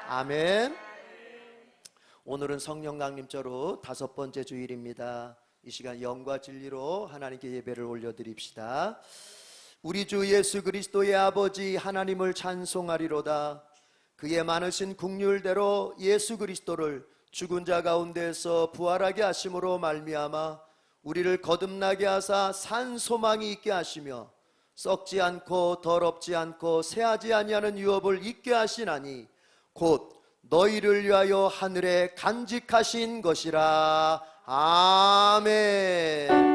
아멘. 오늘은 성령 강림절로 5번째 주일입니다. 이 시간 영과 진리로 하나님께 예배를 올려드립시다. 우리 주 예수 그리스도의 아버지 하나님을 찬송하리로다. 그의 많으신 긍휼대로 예수 그리스도를 죽은 자 가운데서 부활하게 하심으로 말미암아 우리를 거듭나게 하사 산 소망이 있게 하시며 썩지 않고 더럽지 않고 새하지 아니하는 유업을 있게 하시나니 곧 너희를 위하여 하늘에 간직하신 것이라. 아멘.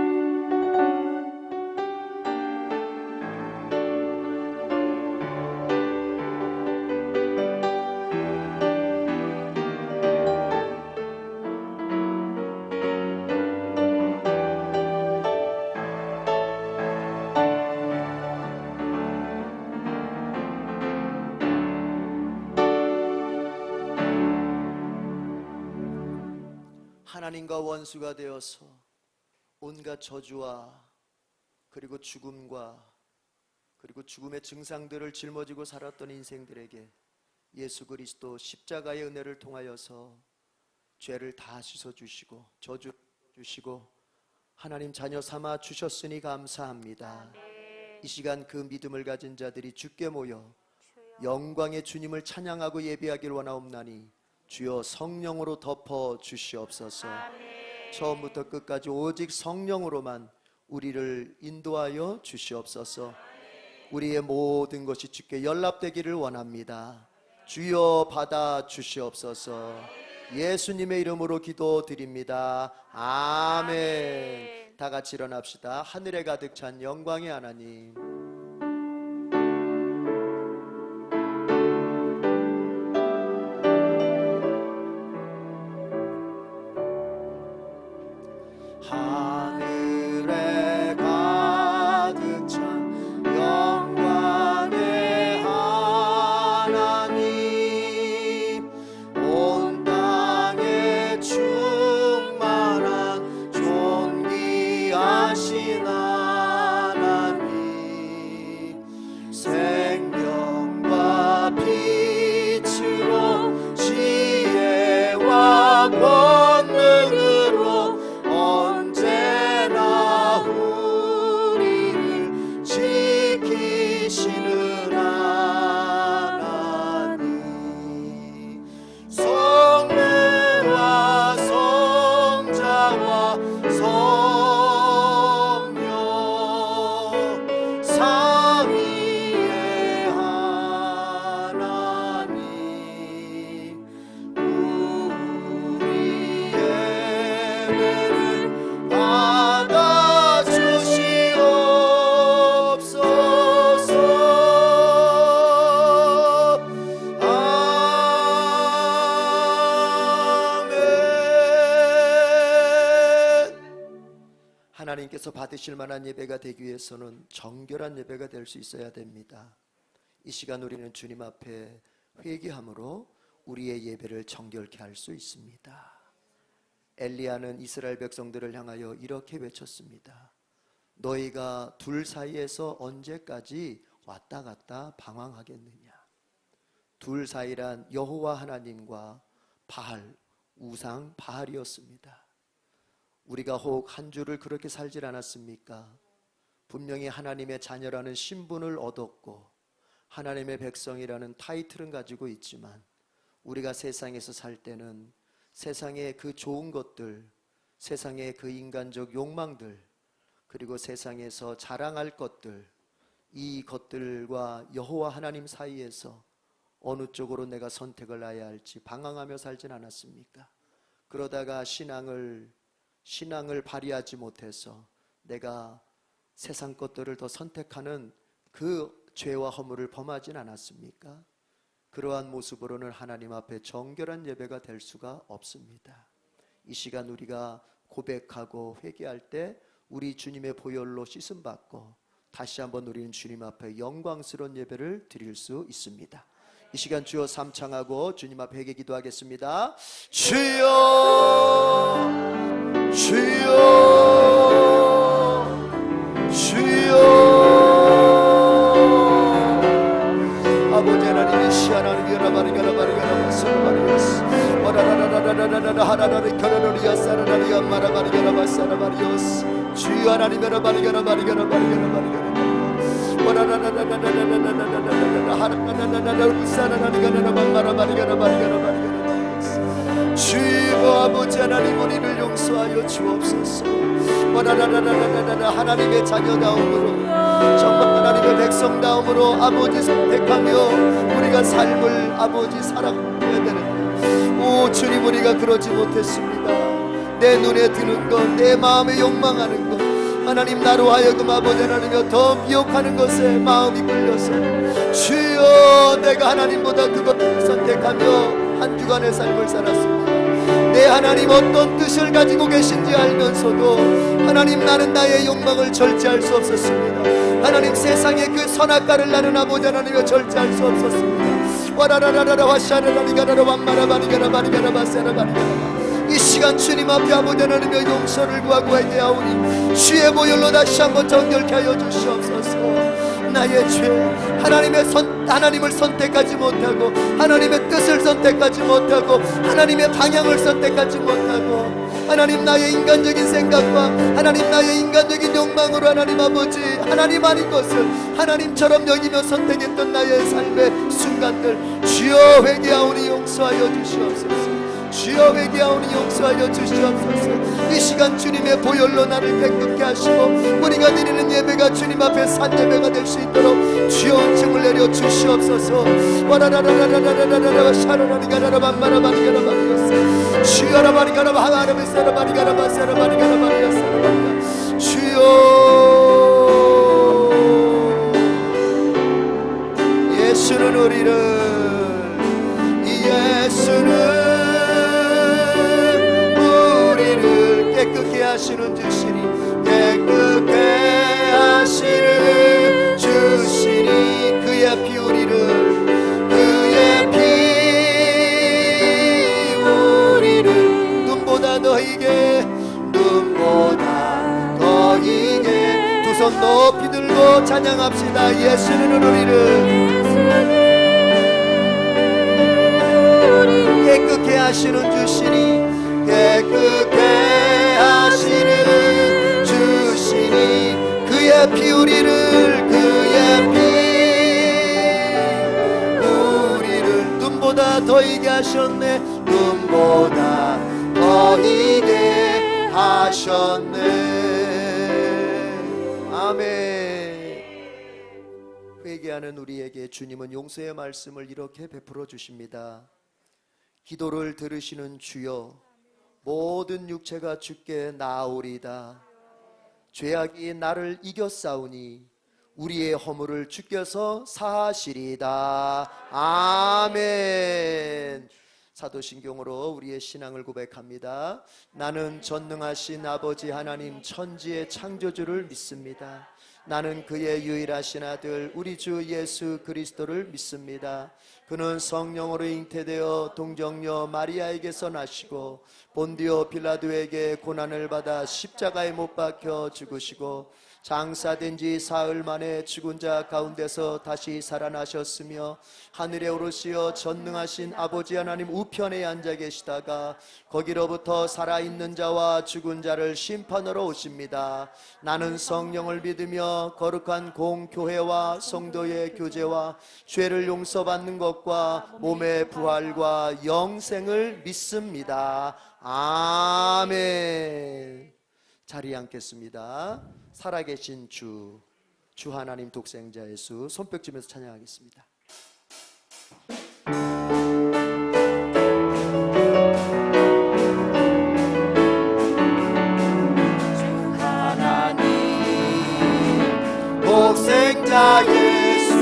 하나님과 원수가 되어서 온갖 저주와 그리고 죽음과 그리고 죽음의 증상들을 짊어지고 살았던 인생들에게 예수 그리스도 십자가의 은혜를 통하여서 죄를 다 씻어주시고 저주 주시고 하나님 자녀 삼아 주셨으니 감사합니다. 이 시간 그 믿음을 가진 자들이 주께 모여 영광의 주님을 찬양하고 예배하기를 원하옵나니 주여 성령으로 덮어 주시옵소서. 처음부터 끝까지 오직 성령으로만 우리를 인도하여 주시옵소서. 우리의 모든 것이 주께 연락되기를 원합니다. 주여 받아 주시옵소서. 예수님의 이름으로 기도드립니다. 아멘. 다 같이 일어납시다. 하늘에 가득 찬 영광의 하나님, 하늘에 가득 찬 영광의 하나님, 온 땅에 충만한 존귀하신 하나님, 생명과 빛으로 지혜와 권능으로 언제나 우리를 지키시는 하나님, 성부와 성자와 성령 삼위의 하나님, 우리의 예배를 받아 주시옵소서. 아멘. 하나님께서 받으실 만한 예배가 되기 위해서는 정결한 예배가 될 수 있어야 됩니다. 이 시간 우리는 주님 앞에 회개함으로 우리의 예배를 정결케 할 수 있습니다. 엘리야는 이스라엘 백성들을 향하여 이렇게 외쳤습니다. 너희가 둘 사이에서 언제까지 왔다 갔다 방황하겠느냐. 둘 사이란 여호와 하나님과 바알, 우상 바알이었습니다. 우리가 혹 한 주를 그렇게 살질 않았습니까? 분명히 하나님의 자녀라는 신분을 얻었고 하나님의 백성이라는 타이틀은 가지고 있지만 우리가 세상에서 살 때는 세상의 그 좋은 것들, 세상의 그 인간적 욕망들, 그리고 세상에서 자랑할 것들, 이 것들과 여호와 하나님 사이에서 어느 쪽으로 내가 선택을 해야 할지 방황하며 살진 않았습니까? 그러다가 신앙을 발휘하지 못해서 내가 세상 것들을 더 선택하는 그 죄와 허물을 범하진 않았습니까? 그러한 모습으로는 하나님 앞에 정결한 예배가 될 수가 없습니다. 이 시간 우리가 고백하고 회개할 때 우리 주님의 보혈로 씻음받고 다시 한번 우리는 주님 앞에 영광스러운 예배를 드릴 수 있습니다. 이 시간 주여 삼창하고 주님 앞에 회개 기도하겠습니다. 주여 주여 주여. 아버지 하나님, 이 시간 하나님 여러분 주여 하나님 주여 아버지 하나님 우리를 용서하여 주옵소서. 하나님의 자녀다움으로 정말 하나님의 백성다움으로 아버지 선택하며 우리가 삶을 아버지 살아가야 되는데 오 주님 우리가 그러지 못했습니다. 내 눈에 드는 것, 내 마음에 욕망하는 것 하나님 나로 하여금 아버지 하나님여 더 미혹하는 것에 마음이 끌려서 주여 내가 하나님보다 그것을 선택하며 한 주간의 삶을 살았습니다. 내 하나님 어떤 뜻을 가지고 계신지 알면서도 하나님 나는 나의 욕망을 절제할 수 없었습니다. 하나님 세상의 그 선악과를 나는 아버지 하나님여 절제할 수 없었습니다. 와라라라라 와샤라라리가라라 왕마라바리가라 바리가라 바세라 바리가라 이 시간 주님 앞에 아버지 하나님의 용서를 구하고 회개하오니 주의 보혈로 다시 한번 정결케 하여 주시옵소서. 나의 죄 하나님을 선택하지 못하고 하나님의 뜻을 선택하지 못하고 하나님의 방향을 선택하지 못하고 하나님 나의 인간적인 생각과 하나님 나의 인간적인 욕망으로 하나님 아버지 하나님 아닌 것을 하나님처럼 여기며 선택했던 나의 삶의 순간들 주여 회개하오니 용서하여 주시옵소서. 주여 회개하오니 용서하여 주시옵소서. 이 시간 주님의 보혈로 나를 깨끗게 하시고 우리가 드리는 예배가 주님 앞에 산 예배가 될 수 있도록 주여 은총을 내려 주시옵소서. 와라라라라라라라라 샤라라리가라라 밤마라바리가라바리였어 주여라바리가라바 하나라바리가라바세라바리가라바리였어 주여 예수는 우리를 깨끗게 하시는 주시니 깨끗게 하시는 주시니 그의 피 우리를 눈보다 더 이게 두 손 높이 들고 찬양합시다. 예수는 우리를 깨끗게 하시는 주시니 깨끗게 하시는 주시니 그의 피 우리를 눈보다 더 이게 하셨네. 눈보다 더 이게 하셨네. 아멘. 회개하는 우리에게 주님은 용서의 말씀을 이렇게 베풀어 주십니다. 기도를 들으시는 주여 모든 육체가 주께 나아오리다. 죄악이 나를 이겼사오니 우리의 허물을 주께서 사하시리다. 아멘. 사도신경으로 우리의 신앙을 고백합니다. 나는 전능하신 아버지 하나님 천지의 창조주를 믿습니다. 나는 그의 유일하신 아들 우리 주 예수 그리스도를 믿습니다. 그는 성령으로 잉태되어 동정녀 마리아에게서 나시고 본디오 빌라도에게 고난을 받아 십자가에 못 박혀 죽으시고 장사된 지 사흘 만에 죽은 자 가운데서 다시 살아나셨으며 하늘에 오르시어 전능하신 아버지 하나님 우편에 앉아 계시다가 거기로부터 살아있는 자와 죽은 자를 심판하러 오십니다. 나는 성령을 믿으며 거룩한 공교회와 성도의 교제와 죄를 용서받는 것과 몸의 부활과 영생을 믿습니다. 아멘. 자리에 앉겠습니다. 살아계신 주 하나님 독생자 예수 손뼉치면서 찬양하겠습니다. 주 하나님 독생자 예수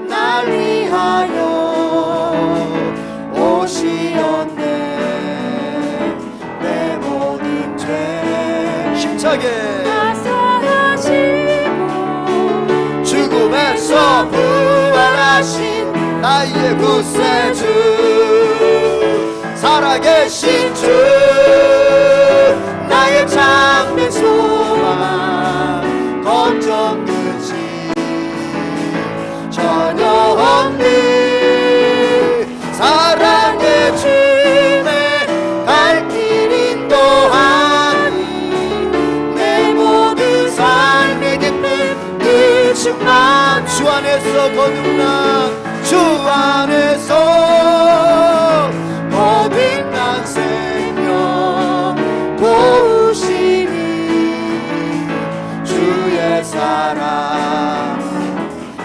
날 위하여 오시었네. 내 모든 죄 힘차게 죽음에서 부활하신 나의 구세주 살아계신 주 나의 참된 소망 걱정 끝이 전혀 없네. 안에서 거듭난 주 안에서 거듭난 생명 도우시니 주의 사랑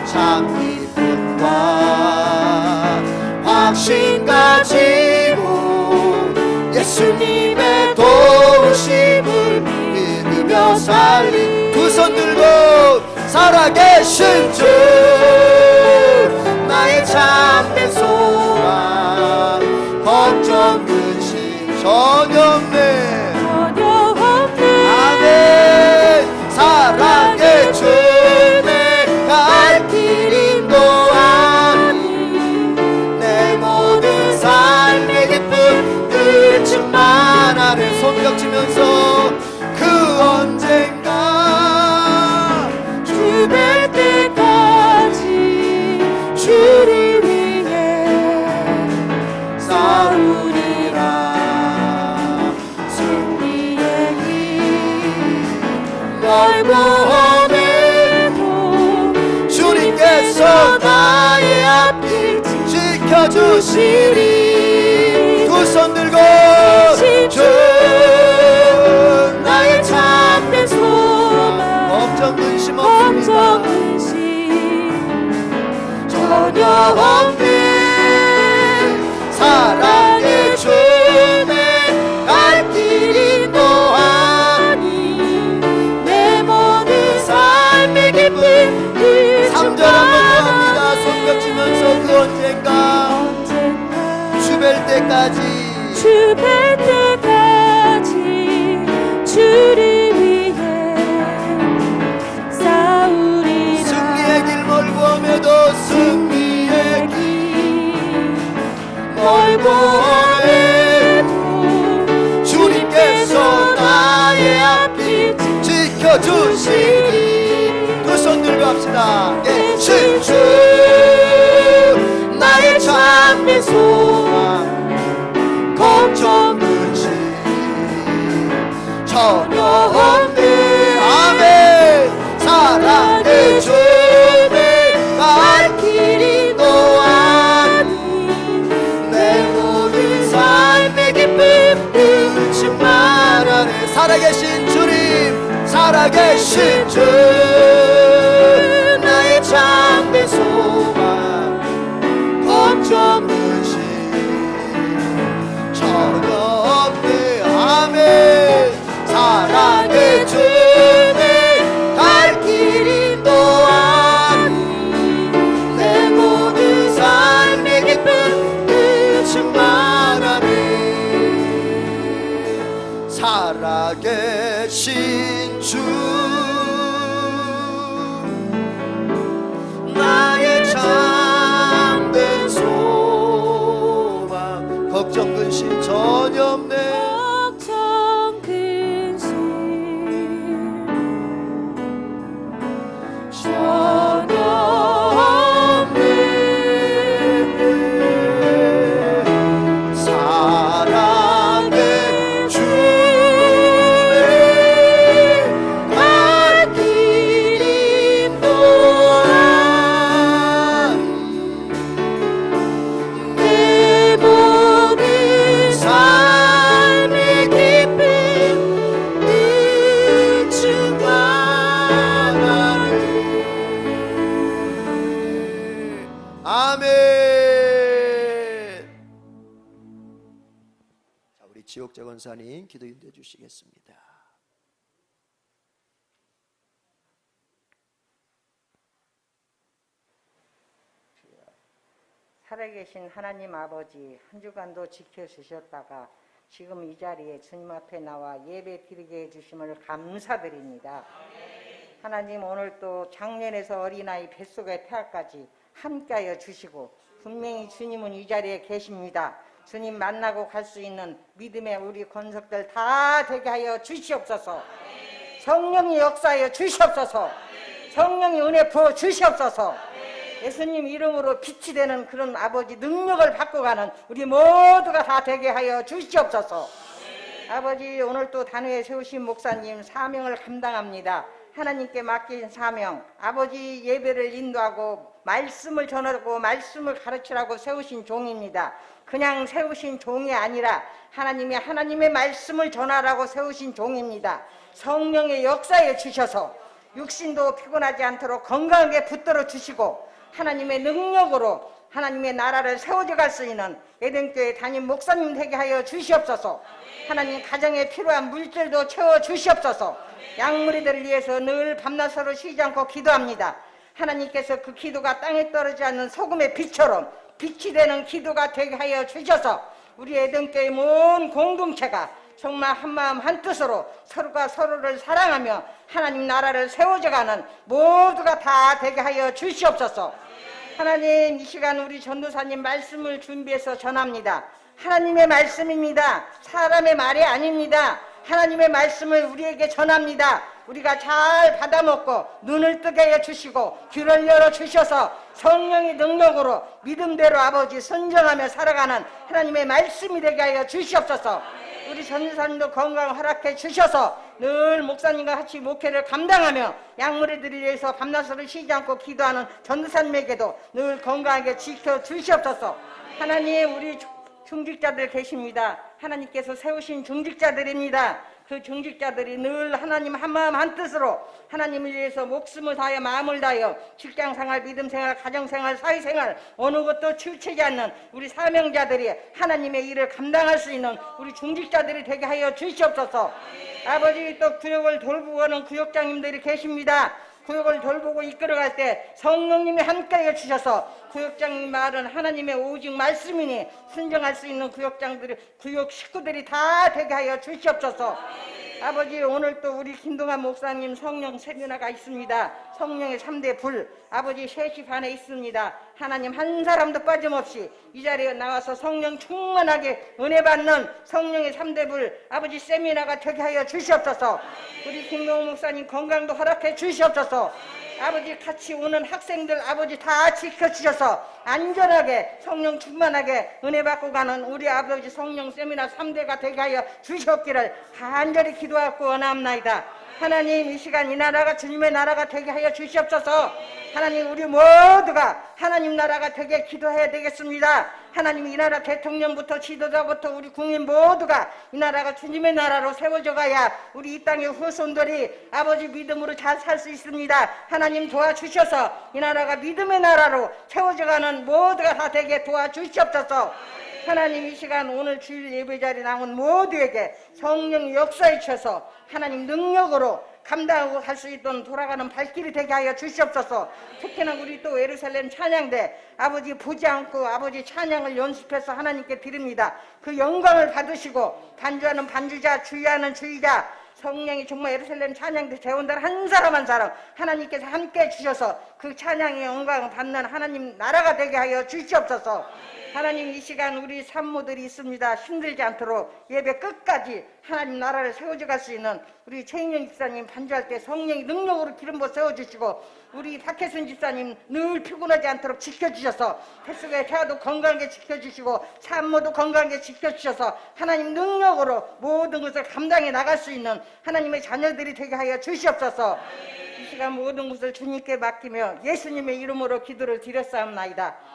참 기쁨과 확신 가지고 예수님의 도우심을 믿으며 살리 두 손 들고 살아계신 주 나의 참된 소망 걱정 근심 전혀 없네 아멘 사랑의 주 내가 갈 길 인도하니 내 모든 삶의 기쁨 늘 충만하네 손뼉 치면서 그 언젠가 주 뵐 때까지 주를 위해 싸우리라 승리의 길 멀고 험해도 주님께서 나의 앞길 지켜주시리 두 손 들고 주 나의 참된 소망 걱정 근심 없습니다 전혀 없네 사랑의 주내 갈 길 인도하니 내 모든 삶의 기쁨 3절 한번 더 합니다 손뼉 치면서 그 언젠가 주 뵐 때까지 주를 위해 싸우리라 승리의 길 멀고 험해도 승리의 길 멀고 험해도 주님께서 나의 앞길 지켜주시니 두 손 들고 합시다 예수 주 나의 참된 소망 걱정 근심 전혀 없네 아멘 사랑의 주님 갈 길이 인도하니 내 모든 삶의 기쁨을 충만하네 살아계신 주님 살아계신 주 나의 참된 소망 걱정 근심 전혀 없네 아멘 사랑의 주님 갈 길 인도하니 내 모든 삶의 기쁨을 충만하네 살아계신 주 나의 참된 소망 걱정 근심 전혀 없네 지옥자 권사님 기도 인도해 주시겠습니다. 살아계신 하나님 아버지 한 주간도 지켜주셨다가 지금 이 자리에 주님 앞에 나와 예배 드리게 해주심을 감사드립니다. 하나님 오늘 또 작년에서 어린아이 뱃속의 태아까지 함께하여 주시고 분명히 주님은 이 자리에 계십니다. 주님 만나고 갈 수 있는 믿음의 우리 권속들 다 되게 하여 주시옵소서. 성령이 역사하여 주시옵소서. 성령이 은혜 부어 주시옵소서. 예수님 이름으로 빛이 되는 그런 아버지 능력을 받고 가는 우리 모두가 다 되게 하여 주시옵소서. 아버지 오늘 또 단회에 세우신 목사님 사명을 감당합니다. 하나님께 맡긴 사명, 아버지 예배를 인도하고 말씀을 전하고 말씀을 가르치라고 세우신 종입니다. 그냥 세우신 종이 아니라 하나님의 말씀을 전하라고 세우신 종입니다. 성령의 역사에 주셔서 육신도 피곤하지 않도록 건강하게 붙들어 주시고 하나님의 능력으로 하나님의 나라를 세워져 갈 수 있는 에덴교회 담임 목사님 되게 하여 주시옵소서. 하나님 가정에 필요한 물질도 채워 주시옵소서. 양무리들을 위해서 늘 밤낮으로 쉬지 않고 기도합니다. 하나님께서 그 기도가 땅에 떨어지지 않는 소금의 빛처럼 빛이 되는 기도가 되게 하여 주셔서 우리 에덴교회 모든 공동체가 정말 한마음 한뜻으로 서로가 서로를 사랑하며 하나님 나라를 세워져가는 모두가 다 되게 하여 주시옵소서. 하나님, 이 시간 우리 전도사님 말씀을 준비해서 전합니다. 하나님의 말씀입니다. 사람의 말이 아닙니다. 하나님의 말씀을 우리에게 전합니다. 우리가 잘 받아먹고 눈을 뜨게 해주시고 귀를 열어주셔서 성령의 능력으로 믿음대로 아버지 순종하며 살아가는 하나님의 말씀이 되게 하여 주시옵소서. 우리 전도사님도 건강 허락해 주셔서 늘 목사님과 같이 목회를 감당하며 양무리들을 위해서 밤낮으로 쉬지 않고 기도하는 전도사님에게도 늘 건강하게 지켜주시옵소서. 하나님, 우리 중직자들 계십니다. 하나님께서 세우신 중직자들입니다. 그 중직자들이 늘 하나님 한마음 한뜻으로 하나님을 위해서 목숨을 다하여 마음을 다하여 직장생활, 믿음생활, 가정생활, 사회생활 어느 것도 치우치지 않는 우리 사명자들이 하나님의 일을 감당할 수 있는 우리 중직자들이 되게 하여 주시옵소서. 아버지, 또 구역을 돌보고 하는 구역장님들이 계십니다. 구역을 돌보고 이끌어갈 때 성령님이 함께해 주셔서 구역장님 말은 하나님의 오직 말씀이니 순종할 수 있는 구역장들이 구역 식구들이 다 되게 하여 주시옵소서. 아버지, 오늘 또 우리 김동환 목사님 성령 세미나가 있습니다. 성령의 3대 불 아버지 3시 반에 있습니다. 하나님 한 사람도 빠짐없이 이 자리에 나와서 성령 충만하게 은혜 받는 성령의 3대 불 아버지 세미나가 되게 하여 주시옵소서. 우리 김동환 목사님 건강도 허락해 주시옵소서. 아버지 같이 오는 학생들 아버지 다 지켜주셔서 안전하게 성령 충만하게 은혜 받고 가는 우리 아버지 성령 세미나 3대가 되게 하여 주시옵기를 간절히 기도하고 원합나이다. 하나님, 이 시간 이 나라가 주님의 나라가 되게 하여 주시옵소서. 하나님, 우리 모두가 하나님 나라가 되게 기도해야 되겠습니다. 하나님, 이 나라 대통령부터 지도자부터 우리 국민 모두가 이 나라가 주님의 나라로 세워져 가야 우리 이 땅의 후손들이 아버지 믿음으로 잘 살 수 있습니다. 하나님 도와주셔서 이 나라가 믿음의 나라로 세워져 가는 모두가 다 되게 도와주시옵소서. 하나님, 이 시간 오늘 주일 예배 자리에 나온 모두에게 성령 역사에 쳐서 하나님 능력으로 감당하고 갈 수 있도록 돌아가는 발길이 되게 하여 주시옵소서. 특히나 우리 또 예루살렘 찬양대 아버지 보지 않고 아버지 찬양을 연습해서 하나님께 드립니다. 그 영광을 받으시고 반주하는 반주자, 주의하는 주의자, 성령이 정말 예루살렘 찬양대 대원들 한 사람 한 사람 하나님께서 함께 주셔서 그 찬양의 영광을 받는 하나님 나라가 되게 하여 주시옵소서. 하나님, 이 시간 우리 산모들이 있습니다. 힘들지 않도록 예배 끝까지 하나님 나라를 세워져 갈 수 있는 우리 최인영 집사님 반주할 때 성령의 능력으로 기름부어 세워주시고 우리 박혜순 집사님 늘 피곤하지 않도록 지켜주셔서 뱃속의 태아도 건강하게 지켜주시고 산모도 건강하게 지켜주셔서 하나님 능력으로 모든 것을 감당해 나갈 수 있는 하나님의 자녀들이 되게 하여 주시옵소서. 이 시간 모든 것을 주님께 맡기며 예수님의 이름으로 기도를 드렸사옵나이다.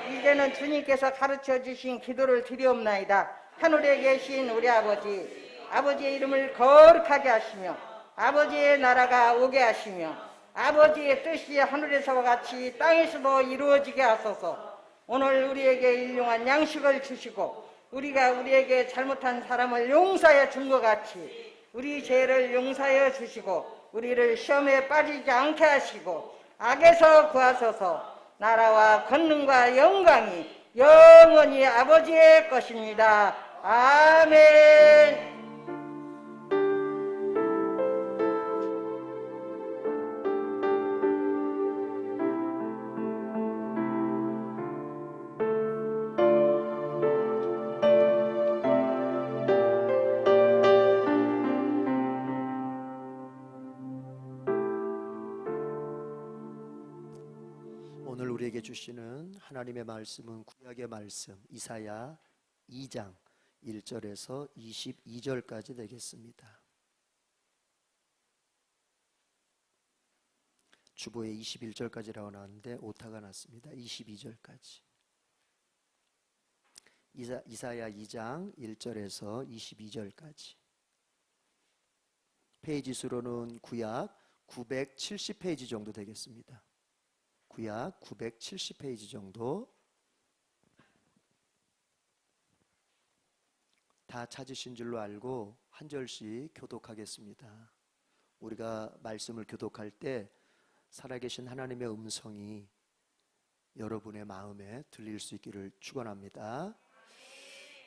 이제는 주님께서 가르쳐 주신 기도를 드리옵나이다. 하늘에 계신 우리 아버지, 아버지의 이름을 거룩하게 하시며 아버지의 나라가 오게 하시며 아버지의 뜻이 하늘에서와 같이 땅에서도 이루어지게 하소서. 오늘 우리에게 일용한 양식을 주시고 우리가 우리에게 잘못한 사람을 용서해 준 것 같이 우리 죄를 용서해 주시고 우리를 시험에 빠지지 않게 하시고 악에서 구하소서. 나라와 권능과 영광이 영원히 아버지의 것입니다. 아멘. 오늘 우리에게 주시는 하나님의 말씀은 구약의 말씀 이사야 2장 1절에서 22절까지 되겠습니다. 주보에 21절까지라고 나왔는데 오타가 났습니다. 22절까지. 이사야 2장 1절에서 22절까지. 페이지 수로는 구약 970페이지 정도 되겠습니다. 구약 970페이지 정도. 다 찾으신 줄로 알고 한 절씩 교독하겠습니다. 우리가 말씀을 교독할 때 살아계신 하나님의 음성이 여러분의 마음에 들릴 수 있기를 축원합니다.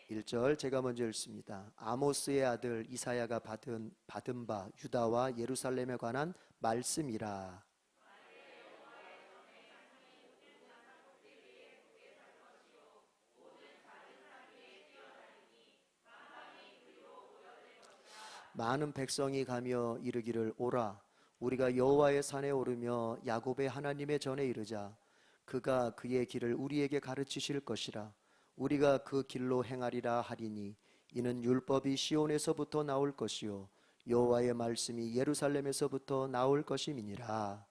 1절 제가 먼저 읽습니다. 아모스의 아들 이사야가 받은 바 유다와 예루살렘에 관한 말씀이라. 많은 백성이 가며 이르기를 오라 우리가 여호와의 산에 오르며 야곱의 하나님의 전에 이르자 그가 그의 길을 우리에게 가르치실 것이라. 우리가 그 길로 행하리라 하리니 이는 율법이 시온에서부터 나올 것이요 여호와의 말씀이 예루살렘에서부터 나올 것임이니라.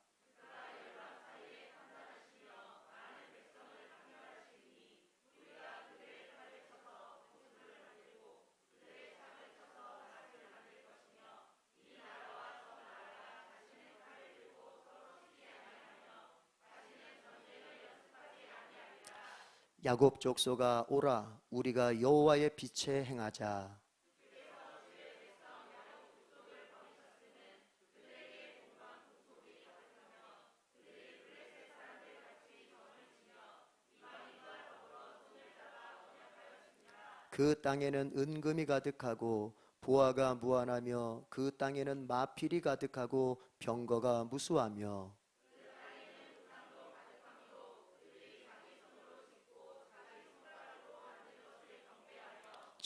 야곱 족속아 오라 우리가 여호와의 빛에 행하자. 그 땅에는 은금이 가득하고 보화가 무한하며 그 땅에는 마필이 가득하고 병거가 무수하며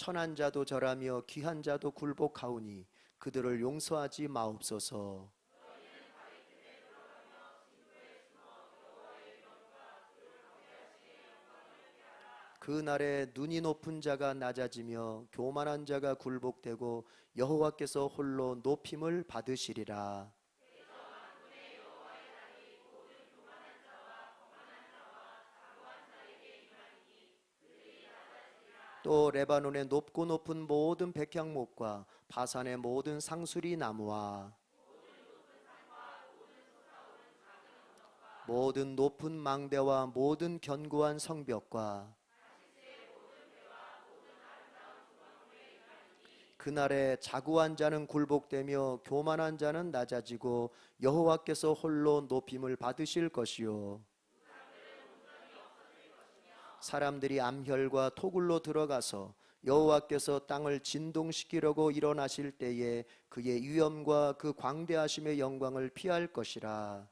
천한 자도 절하며 귀한 자도 굴복하오니 그들을 용서하지 마옵소서. 그 날에 눈이 높은 자가 낮아지며 교만한 자가 굴복되고 여호와께서 홀로 높임을 받으시리라. 또 레바논의 높고 높은 모든 백향목과 바산의 모든 상수리 나무와 모든 높은 망대와 모든 견고한 성벽과 그날에 자고한 자는 굴복되며 교만한 자는 낮아지고 여호와께서 홀로 높임을 받으실 것이요 사람들이 암혈과 토굴로 들어가서 여호와께서 땅을 진동시키려고 일어나실 때에 그의 위엄과 그 광대하심의 영광을 피할 것이라.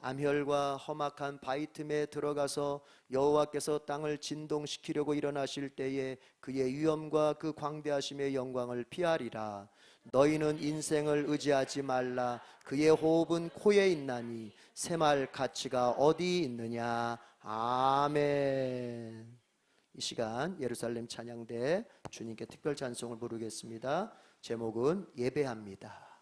암혈과 험악한 바위 틈에 들어가서 여호와께서 땅을 진동시키려고 일어나실 때에 그의 위엄과 그 광대하심의 영광을 피하리라. 너희는 인생을 의지하지 말라. 그의 호흡은 코에 있나니 새말 가치가 어디 있느냐. 아멘. 이 시간 예루살렘 찬양대 주님께 특별 찬송을 부르겠습니다. 제목은 예배합니다.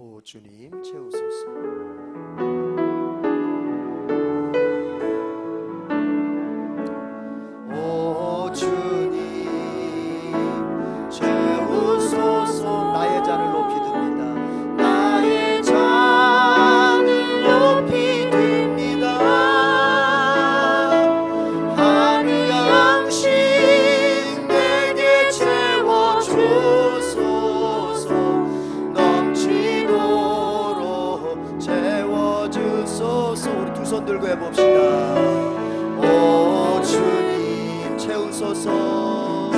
오 주님 채우소서. 오 주님 채우소서. 나의 잔을 높이 듭니다. 나의 잔을 높이 듭니다. 하늘 양식 내게 채워주소서. 넘치도록 채워주소서. 우리 두 손 들고 해봅시다. 오 주님 채우소서.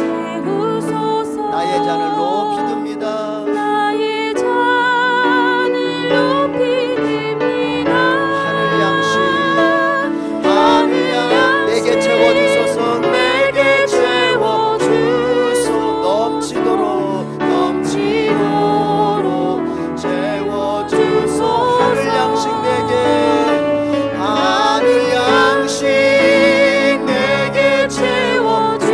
나의 잔을 높이 듭니다. 나의 잔을 높이 듭니다. 하늘 양식 내게 채워주소서. 내게 채워주소. 넘치도록 채워주소. 하늘 양식 내게 채워주소서.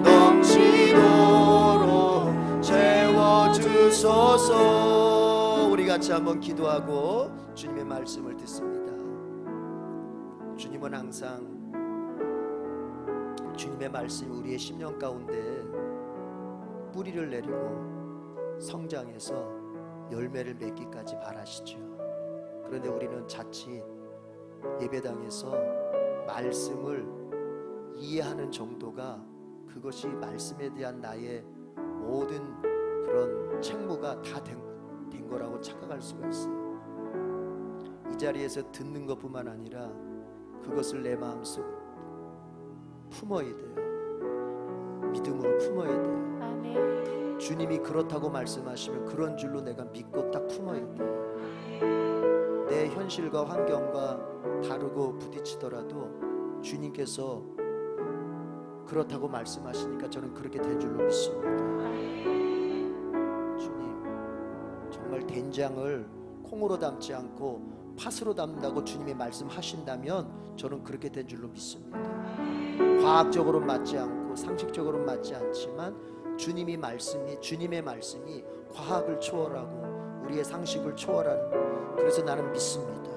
넘치도록 채워주소서. 우리 같이 한번 기도하고 주님의 말씀을 듣습니다. 주님은 항상 주님의 말씀이 우리의 심령 가운데 뿌리를 내리고 성장해서 열매를 맺기까지 바라시죠. 그런데 우리는 자칫 예배당에서 말씀을 이해하는 정도가 그것이 말씀에 대한 나의 모든 그런 책무가 다 된 거라고 착각할 수가 있어요. 이 자리에서 듣는 것뿐만 아니라 그것을 내 마음속에 품어야 돼요. 믿음으로 품어야 돼요. 아멘. 주님이 그렇다고 말씀하시면 그런 줄로 내가 믿고 딱 품어야 돼요. 내 현실과 환경과 다르고 부딪히더라도 주님께서 그렇다고 말씀하시니까 저는 그렇게 된 줄로 믿습니다. 주님 정말 된장을 콩으로 담지 않고 팥으로 담는다고 주님이 말씀하신다면 저는 그렇게 된 줄로 믿습니다. 과학적으로 맞지 않고 상식적으로 맞지 않지만 주님의 말씀이 과학을 초월하고 우리의 상식을 초월하는, 그래서 나는 믿습니다.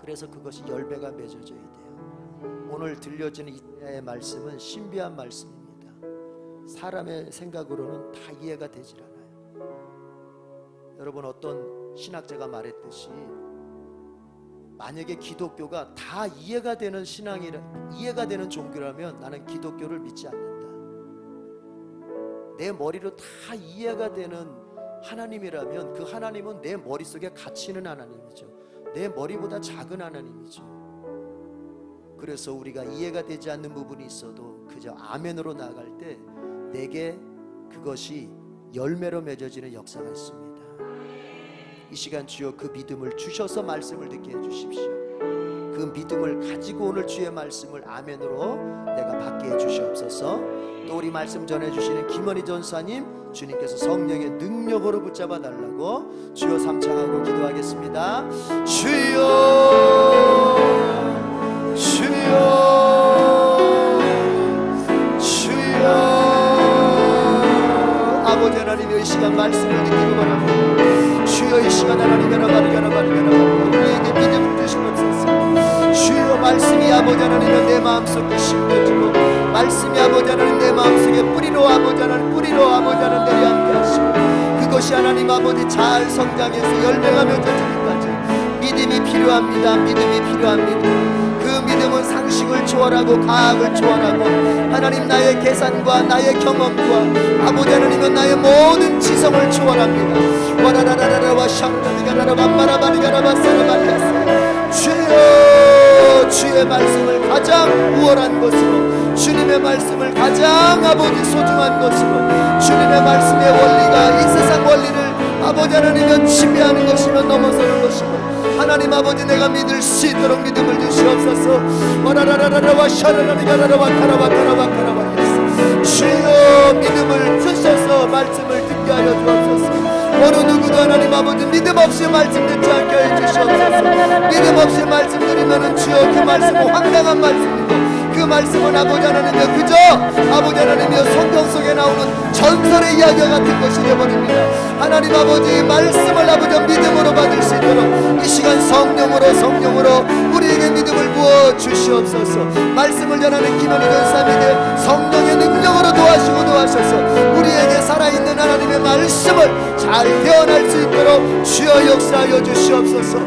그래서 그것이 열매가 맺어져야 돼요. 오늘 들려지는 이사야의 말씀은 신비한 말씀입니다. 사람의 생각으로는 다 이해가 되질 않아요. 여러분, 어떤 신학자가 말했듯이 만약에 기독교가 다 이해가 되는 이해가 되는 종교라면 나는 기독교를 믿지 않는다. 내 머리로 다 이해가 되는 하나님이라면 그 하나님은 내 머릿속에 갇히는 하나님이죠. 내 머리보다 작은 하나님이죠. 그래서 우리가 이해가 되지 않는 부분이 있어도 그저 아멘으로 나아갈 때 내게 그것이 열매로 맺어지는 역사가 있습니다. 이 시간 주여 그 믿음을 주셔서 말씀을 듣게 해주십시오. 그 믿음을 가지고 오늘 주의 말씀을 아멘으로 내가 받게 해주시옵소서. 또 우리 말씀 전해주시는 김원희 전사님, 주님께서 성령의 능력으로 붙잡아 달라고 주여 삼창하고 기도하겠습니다. 주여 주여 주여. 아버지 하나님의 이 시간 말씀을 듣기를 바랍니다. 주여 이 시간 하나님 우리에게 믿음을 주시옵소서. 주여 말씀이 아버지 하나님은 내 마음속에 심겨지고 말씀이 아버지 하나님 내 마음속에 뿌리로 아버지 하나님 내려 함께 하시고 그것이 하나님 아버지 잘 성장해서 열매가 맺어지기까지 믿음이 필요합니다. 믿음이 필요합니다. 그 믿음은 상식을 초월하고 과학을 초월하고 하나님 나의 계산과 나의 경험과 아버지 하나님은 나의 모든 지성을 초월합니다. 와라라라라와 샹라리가라라 마라바리가라바 사라바리아사. 주여 주의 말씀을 가장 우월한 것으로, 주님의 말씀을 가장 아버지 소중한 것으로, 주님의 말씀의 원리가 이 세상 원리를 아버지 하나님은 침해하는 것이며 넘어서는 것이며 하나님 아버지 내가 믿을 수 있도록 믿음을 주시옵소서. 와라라라라와 샤라라리가라라와 카라바카라바카라바리아사. 주여 믿음을 주셔서 말씀을 듣게 하여 주옵소서. 어느 누구도 하나님 아버지 믿음 없이 말씀 듣지 않게 해주시옵소서. 믿음 없이 말씀 드리면은 주여 그 말씀은 황당한 말씀이고 그 말씀은 아버지 하나님이여 그저 아버지 하나님이여 성경 속에 나오는 전설의 이야기와 같은 것이 되어버립니다. 하나님 아버지 말씀을 아버지 믿음으로 받을 수 있도록 이 시간 성령으로 우리에게 믿음을 부어 주시옵소서. 말씀을 전하는 김현희 전사님에게 성령의 능력으로 도와주셔서 우리에게 살아있는 하나님의 말씀을 잘 대언할 수 있도록 주여 역사하여 주시옵소서.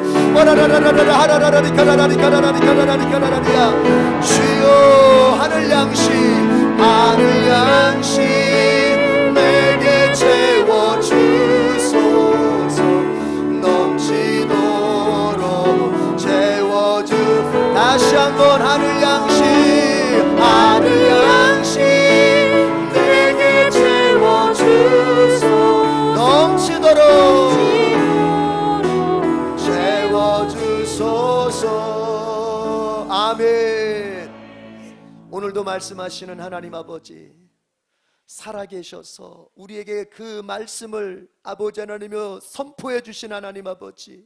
주여 하늘 양식 내게 채워 주소서. 넘치도록 채워 주. 다시 한번 하늘 양식 내게 채워 주소서. 넘치도록 채워 주소서. 아멘. 오늘도 말씀하시는 하나님 아버지, 살아계셔서 우리에게 그 말씀을 아버지 하나님이여 선포해 주신 하나님 아버지,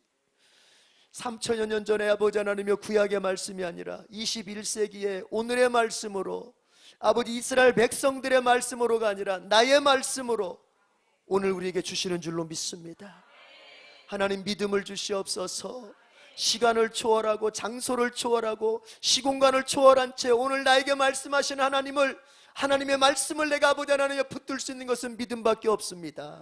3000여 년 전에 아버지 하나님이여 구약의 말씀이 아니라 21세기의 오늘의 말씀으로, 아버지 이스라엘 백성들의 말씀으로가 아니라 나의 말씀으로 오늘 우리에게 주시는 줄로 믿습니다. 하나님 믿음을 주시옵소서. 시간을 초월하고 장소를 초월하고 시공간을 초월한 채 오늘 나에게 말씀하신 하나님의 말씀을 내가 아버지 하나님에 붙들 수 있는 것은 믿음밖에 없습니다.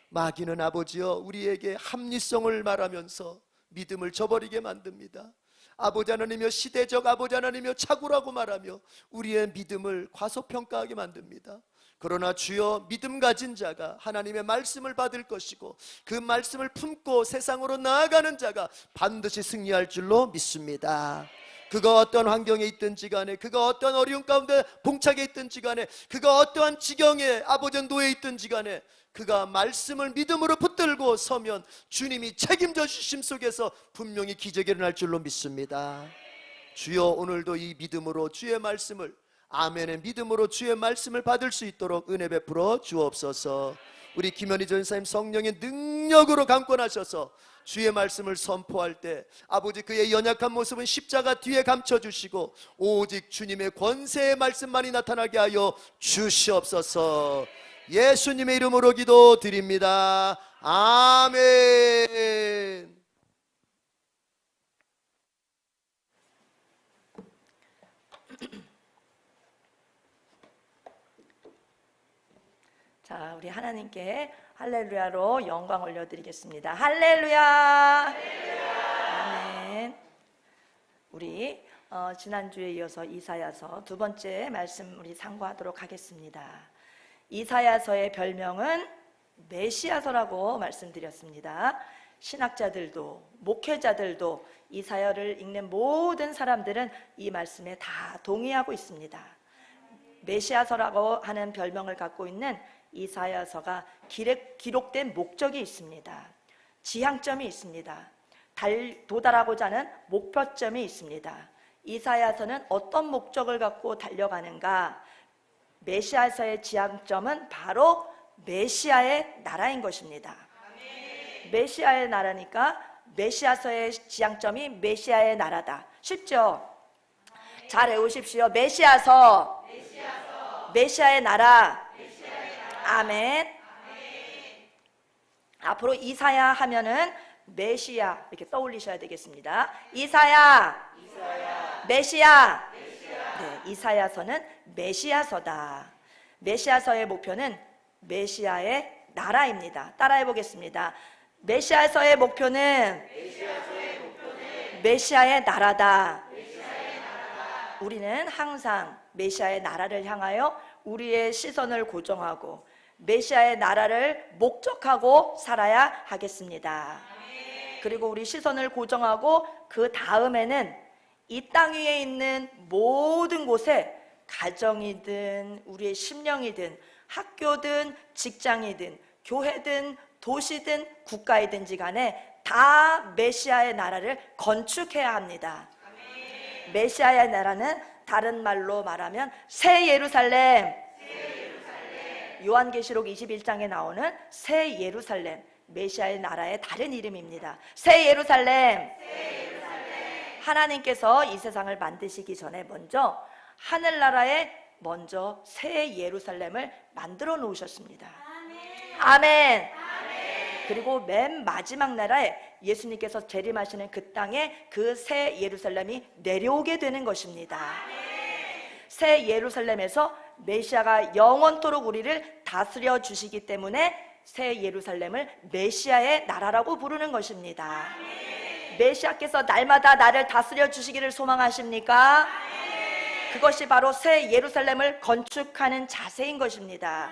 마귀는 아버지여 우리에게 합리성을 말하면서 믿음을 저버리게 만듭니다. 아버지 하나님이여 시대적 아버지 하나님이여 착오라고 말하며 우리의 믿음을 과소평가하게 만듭니다. 그러나 주여 믿음 가진 자가 하나님의 말씀을 받을 것이고 그 말씀을 품고 세상으로 나아가는 자가 반드시 승리할 줄로 믿습니다. 그가 어떤 환경에 있든지 간에, 그가 어떤 어려운 가운데 봉착해 있든지 간에, 그가 어떠한 지경에 아버지 놓여 있든지 간에 그가 말씀을 믿음으로 붙들고 서면 주님이 책임져 주심 속에서 분명히 기적이 일어날 줄로 믿습니다. 주여 오늘도 이 믿음으로 주의 말씀을, 아멘의 믿음으로 주의 말씀을 받을 수 있도록 은혜 베풀어 주옵소서. 우리 김현희 전사님 성령의 능력으로 강권하셔서 주의 말씀을 선포할 때 아버지 그의 연약한 모습은 십자가 뒤에 감춰주시고 오직 주님의 권세의 말씀만이 나타나게 하여 주시옵소서. 예수님의 이름으로 기도드립니다. 아멘. 자, 우리 하나님께 할렐루야로 영광 올려드리겠습니다. 할렐루야. 아멘. 우리 지난주에 이어서 이사야서 두 번째 말씀 우리 상고하도록 하겠습니다. 이사야서의 별명은 메시아서라고 말씀드렸습니다. 신학자들도 목회자들도 이사야를 읽는 모든 사람들은 이 말씀에 다 동의하고 있습니다. 메시아서라고 하는 별명을 갖고 있는 이사야서가 기록된 목적이 있습니다. 지향점이 있습니다. 도달하고자 하는 목표점이 있습니다. 이사야서는 어떤 목적을 갖고 달려가는가? 메시아서의 지향점은 바로 메시아의 나라인 것입니다. 메시아의 나라니까 메시아서의 지향점이 메시아의 나라다. 쉽죠? 잘 외우십시오. 메시아서. 메시아의 나라. 아멘. 앞으로 이사야 하면은 메시아 이렇게 떠올리셔야 되겠습니다. 이사야. 메시아. 네, 이사야서는 메시아서다. 메시아서의 목표는 메시아의 나라입니다. 따라해 보겠습니다. 메시아서의 목표는 메시아의 나라다. 우리는 항상 메시아의 나라를 향하여 우리의 시선을 고정하고 메시아의 나라를 목적하고 살아야 하겠습니다. 그리고 우리 시선을 고정하고 그 다음에는 이 땅 위에 있는 모든 곳에 가정이든 우리의 심령이든 학교든 직장이든 교회든 도시든 국가이든지 간에 다 메시아의 나라를 건축해야 합니다. 메시아의 나라는 다른 말로 말하면 새 예루살렘. 요한계시록 21장에 나오는 새 예루살렘, 메시아의 나라의 다른 이름입니다. 새 예루살렘. 하나님께서 이 세상을 만드시기 전에 먼저 하늘나라에 먼저 새 예루살렘을 만들어 놓으셨습니다. 아멘. 그리고 맨 마지막 날에 예수님께서 재림하시는 그 땅에 그 새 예루살렘이 내려오게 되는 것입니다. 새 예루살렘에서 메시아가 영원토록 우리를 다스려 주시기 때문에 새 예루살렘을 메시아의 나라라고 부르는 것입니다. 메시아께서 날마다 나를 다스려 주시기를 소망하십니까? 그것이 바로 새 예루살렘을 건축하는 자세인 것입니다.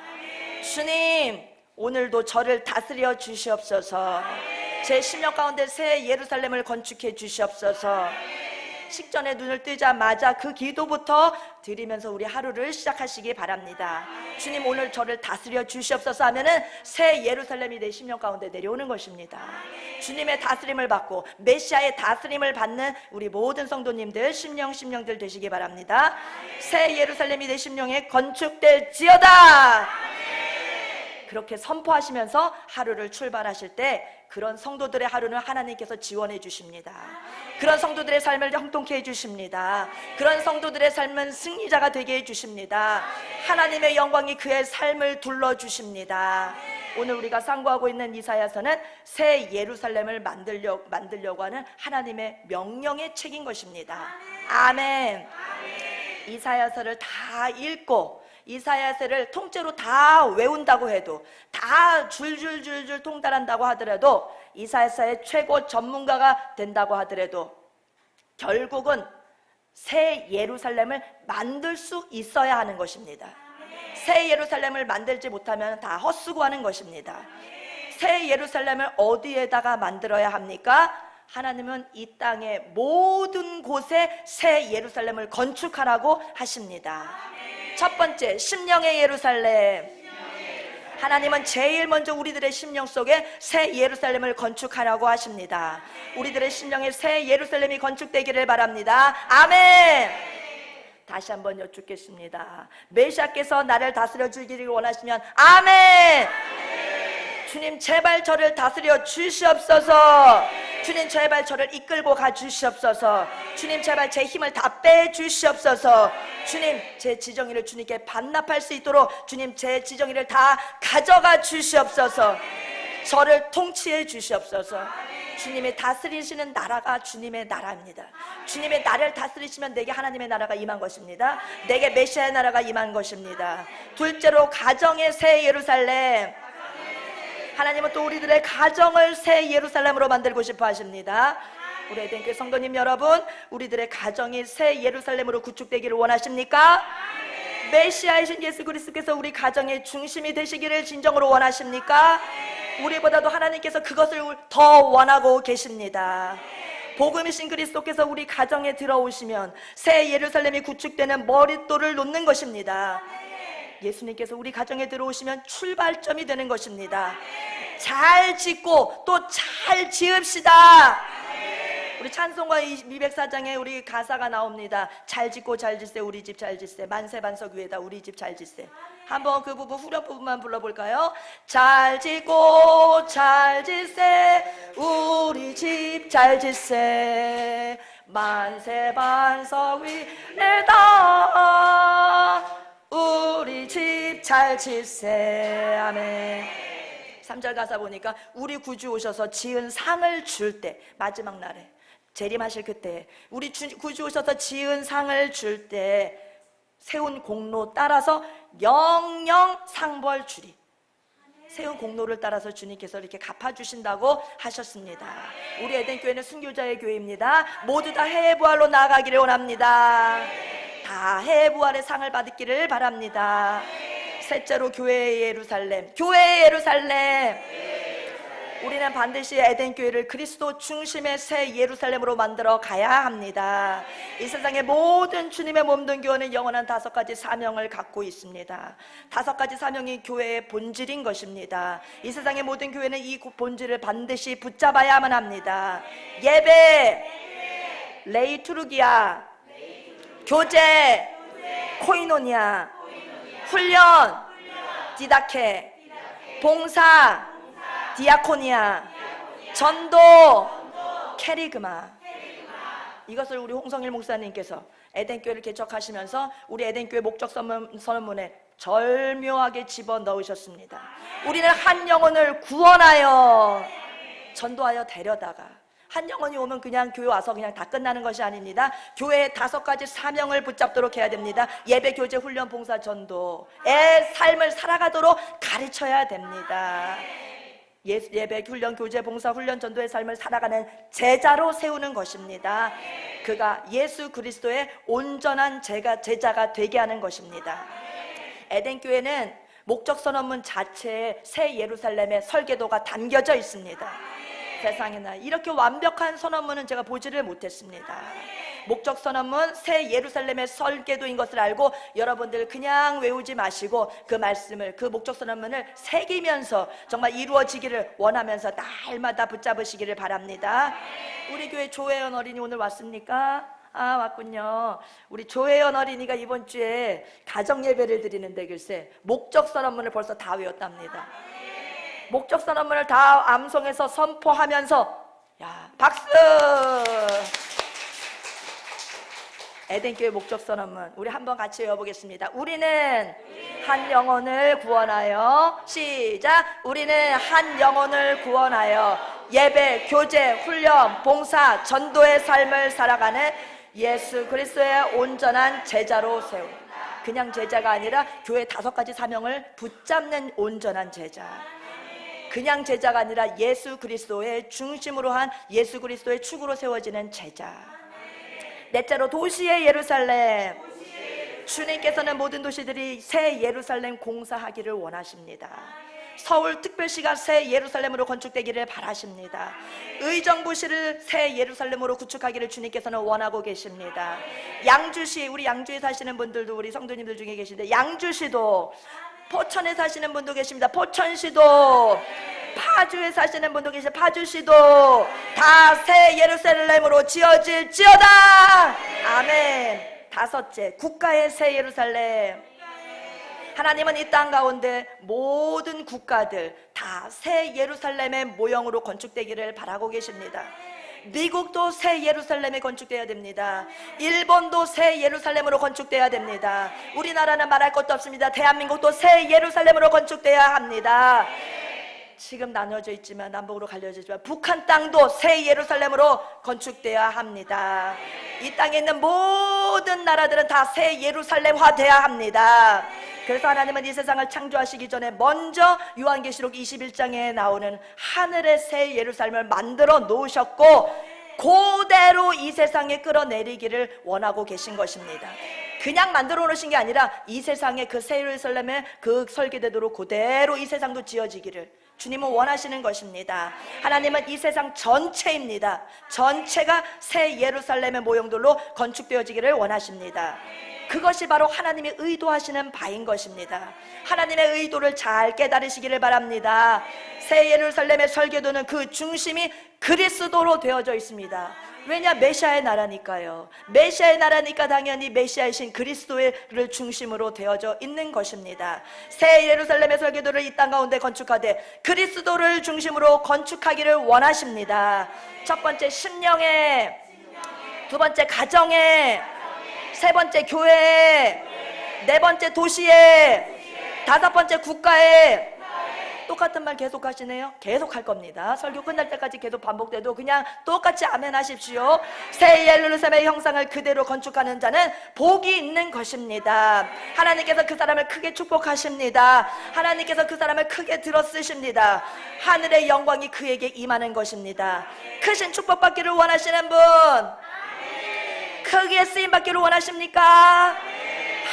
주님, 오늘도 저를 다스려 주시옵소서. 제 심령 가운데 새 예루살렘을 건축해 주시옵소서. 식전에 눈을 뜨자마자 그 기도부터 드리면서 우리 하루를 시작하시기 바랍니다. 주님, 오늘 저를 다스려 주시옵소서 하면은 새 예루살렘이 내 심령 가운데 내려오는 것입니다. 주님의 다스림을 받고 메시아의 다스림을 받는 우리 모든 성도님들 심령들 되시기 바랍니다. 새 예루살렘이 내 심령에 건축될지어다. 그렇게 선포하시면서 하루를 출발하실 때 그런 성도들의 하루는 하나님께서 지원해 주십니다. 그런 성도들의 삶을 형통케 해 주십니다. 그런 성도들의 삶은 승리자가 되게 해 주십니다. 하나님의 영광이 그의 삶을 둘러 주십니다. 오늘 우리가 상고하고 있는 이사야서는 새 예루살렘을 만들려고 하는 하나님의 명령의 책인 것입니다. 아멘. 이사야서를 다 읽고 이사야서를 통째로 다 외운다고 해도, 다 줄줄줄줄 통달한다고 하더라도, 이사야서의 최고 전문가가 된다고 하더라도 결국은 새 예루살렘을 만들 수 있어야 하는 것입니다. 새 예루살렘을 만들지 못하면 다 헛수고하는 것입니다. 새 예루살렘을 어디에다가 만들어야 합니까? 하나님은 이 땅의 모든 곳에 새 예루살렘을 건축하라고 하십니다. 첫 번째, 심령의 예루살렘. 하나님은 제일 먼저 우리들의 심령 속에 새 예루살렘을 건축하라고 하십니다. 우리들의 심령에 새 예루살렘이 건축되기를 바랍니다. 아멘. 다시 한번 여쭙겠습니다. 메시아께서 나를 다스려 주기를 원하시면 아멘. 주님, 제발 저를 다스려 주시옵소서. 주님, 제발 저를 이끌고 가 주시옵소서. 주님, 제발 제 힘을 다 빼 주시옵소서. 주님, 제 지정의를 주님께 반납할 수 있도록 주님, 제 지정의를 다 가져가 주시옵소서. 저를 통치해 주시옵소서. 주님이 다스리시는 나라가 주님의 나라입니다. 주님의 나라를 다스리시면 내게 하나님의 나라가 임한 것입니다. 내게 메시아의 나라가 임한 것입니다. 둘째로, 가정의 새 예루살렘. 하나님은 또 우리들의 가정을 새 예루살렘으로 만들고 싶어 하십니다. 우리 에덴교회 성도님 여러분, 우리들의 가정이 새 예루살렘으로 구축되기를 원하십니까? 메시아이신 예수 그리스도께서 우리 가정의 중심이 되시기를 진정으로 원하십니까? 우리보다도 하나님께서 그것을 더 원하고 계십니다. 복음이신 그리스도께서 우리 가정에 들어오시면 새 예루살렘이 구축되는 머릿돌을 놓는 것입니다. 예수님께서 우리 가정에 들어오시면 출발점이 되는 것입니다. 잘 짓고 또 잘 지읍시다. 우리 찬송가 204장에 우리 가사가 나옵니다. 잘 짓고 잘 짓세, 우리 집 잘 짓세, 만세 반석 위에다 우리 집 잘 짓세. 한번 그 부분 후렴 부분만 불러볼까요? 잘 짓고 잘 짓세, 우리 집 잘 짓세, 만세 반석 위에다 우리 집 잘 짓세. 아멘. 3절 가사 보니까 우리 구주 오셔서 지은 상을 줄 때, 마지막 날에 재림하실 그때 우리 구주 오셔서 지은 상을 줄 때 세운 공로 따라서 영영 상벌 주리. 세운 공로를 따라서 주님께서 이렇게 갚아주신다고 하셨습니다. 우리 에덴교회는 순교자의 교회입니다. 모두 다 해외 부활로 나아가기를 원합니다. 다 해외 부활의 상을 받기를 바랍니다. 셋째로, 교회의 예루살렘. 교회의 예루살렘. 우리는 반드시 에덴교회를 그리스도 중심의 새 예루살렘으로 만들어 가야 합니다. 이 세상의 모든 주님의 몸된 교회는 영원한 5가지 사명을 갖고 있습니다. 5가지 사명이 교회의 본질인 것입니다. 이 세상의 모든 교회는 이 본질을 반드시 붙잡아야만 합니다. 예배, 레이투르기아, 교제, 코이노니아, 훈련, 디다케, 봉사, 디아코니아, 전도, 캐리그마. 이것을 우리 홍성일 목사님께서 에덴교회를 개척하시면서 우리 에덴교회 목적 선언문에 절묘하게 집어넣으셨습니다. 우리는 한 영혼을 구원하여 전도하여 데려다가, 한 영혼이 오면 그냥 교회 와서 그냥 다 끝나는 것이 아닙니다. 교회의 5가지 사명을 붙잡도록 해야 됩니다. 예배, 교제, 훈련, 봉사, 전도의 삶을 살아가도록 가르쳐야 됩니다. 예배, 훈련, 교제, 봉사, 훈련, 전도의 삶을 살아가는 제자로 세우는 것입니다. 그가 예수 그리스도의 온전한 제자가 되게 하는 것입니다. 에덴교회는 목적 선언문 자체에 새 예루살렘의 설계도가 담겨져 있습니다. 세상에나 이렇게 완벽한 선언문은 제가 보지를 못했습니다. 목적 선언문 새 예루살렘의 설계도인 것을 알고 여러분들 그냥 외우지 마시고 그 말씀을, 그 목적 선언문을 새기면서 정말 이루어지기를 원하면서 날마다 붙잡으시기를 바랍니다. 우리 교회 조혜연 어린이 오늘 왔습니까? 아, 왔군요. 우리 조혜연 어린이가 이번 주에 가정 예배를 드리는데 글쎄 목적 선언문을 벌써 다 외웠답니다. 목적 선언문을 다 암송해서 선포하면서, 야, 박수! 에덴교회 목적 선언문 우리 한번 같이 외워보겠습니다. 우리는 한 영혼을 구원하여, 시작! 우리는 한 영혼을 구원하여 예배, 교제, 훈련, 봉사, 전도의 삶을 살아가는 예수 그리스도의 온전한 제자로 세운, 그냥 제자가 아니라 교회 5가지 사명을 붙잡는 온전한 제자, 그냥 제자가 아니라 예수 그리스도의 중심으로 한 예수 그리스도의 축으로 세워지는 제자. 넷째로 도시의 예루살렘. 주님께서는 모든 도시들이 새 예루살렘 공사하기를 원하십니다. 서울특별시가 새 예루살렘으로 건축되기를 바라십니다. 의정부시를 새 예루살렘으로 구축하기를 주님께서는 원하고 계십니다. 양주시, 우리 양주에 사시는 분들도 우리 성도님들 중에 계신데 양주시도, 포천에 사시는 분도 계십니다. 포천시도, 파주에 사시는 분도 계시죠. 파주시도 다 새 예루살렘으로 지어질지어다. 아멘. 5째, 국가의 새 예루살렘. 하나님은 이 땅 가운데 모든 국가들 다 새 예루살렘의 모형으로 건축되기를 바라고 계십니다. 미국도 새 예루살렘에 건축되어야 됩니다. 일본도 새 예루살렘으로 건축되어야 됩니다. 우리나라는 말할 것도 없습니다. 대한민국도 새 예루살렘으로 건축되어야 합니다. 지금 나눠져 있지만, 남북으로 갈려져 있지만 북한 땅도 새 예루살렘으로 건축되어야 합니다. 이 땅에 있는 모든 나라들은 다 새 예루살렘화 되어야 합니다. 그래서 하나님은 이 세상을 창조하시기 전에 먼저 요한계시록 21장에 나오는 하늘의 새 예루살렘을 만들어 놓으셨고 그대로 이 세상에 끌어내리기를 원하고 계신 것입니다. 그냥 만들어 놓으신 게 아니라 이 세상에 그 새 예루살렘의 그 설계대로 그대로 이 세상도 지어지기를 주님은 원하시는 것입니다. 하나님은 이 세상 전체입니다. 전체가 새 예루살렘의 모형들로 건축되어지기를 원하십니다. 그것이 바로 하나님이 의도하시는 바인 것입니다. 하나님의 의도를 잘 깨달으시기를 바랍니다. 새 예루살렘의 설계도는 그 중심이 그리스도로 되어져 있습니다. 왜냐? 메시아의 나라니까요. 메시아의 나라니까 당연히 메시아이신 그리스도를 중심으로 되어져 있는 것입니다. 새 예루살렘의 설계도를 이 땅 가운데 건축하되 그리스도를 중심으로 건축하기를 원하십니다. 첫 번째 심령에, 두 번째 가정에, 세 번째 교회에, 네 번째 도시에, 5번째 국가에. 똑같은 말 계속 하시네요. 계속 할 겁니다. 설교 끝날 때까지 계속 반복돼도 그냥 똑같이 아멘 하십시오. 새 예루살렘의 형상을 그대로 건축하는 자는 복이 있는 것입니다. 하나님께서 그 사람을 크게 축복하십니다. 하나님께서 그 사람을 크게 들어쓰십니다. 하늘의 영광이 그에게 임하는 것입니다. 크신 축복받기를 원하시는 분, 크게 쓰임받기를 원하십니까?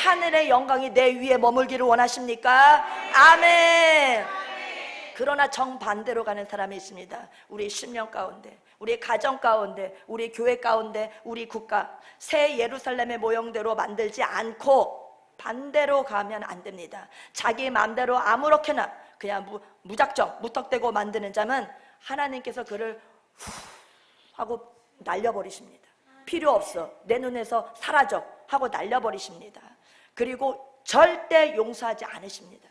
하늘의 영광이 내 위에 머물기를 원하십니까? 아멘. 그러나 정반대로 가는 사람이 있습니다. 우리 심령 가운데, 우리 가정 가운데, 우리 교회 가운데, 우리 국가 새 예루살렘의 모형대로 만들지 않고 반대로 가면 안 됩니다. 자기 마음대로 아무렇게나 그냥 무작정 무턱대고 만드는 자는 하나님께서 그를 후 하고 날려버리십니다. 필요 없어, 내 눈에서 사라져 하고 날려버리십니다. 그리고 절대 용서하지 않으십니다.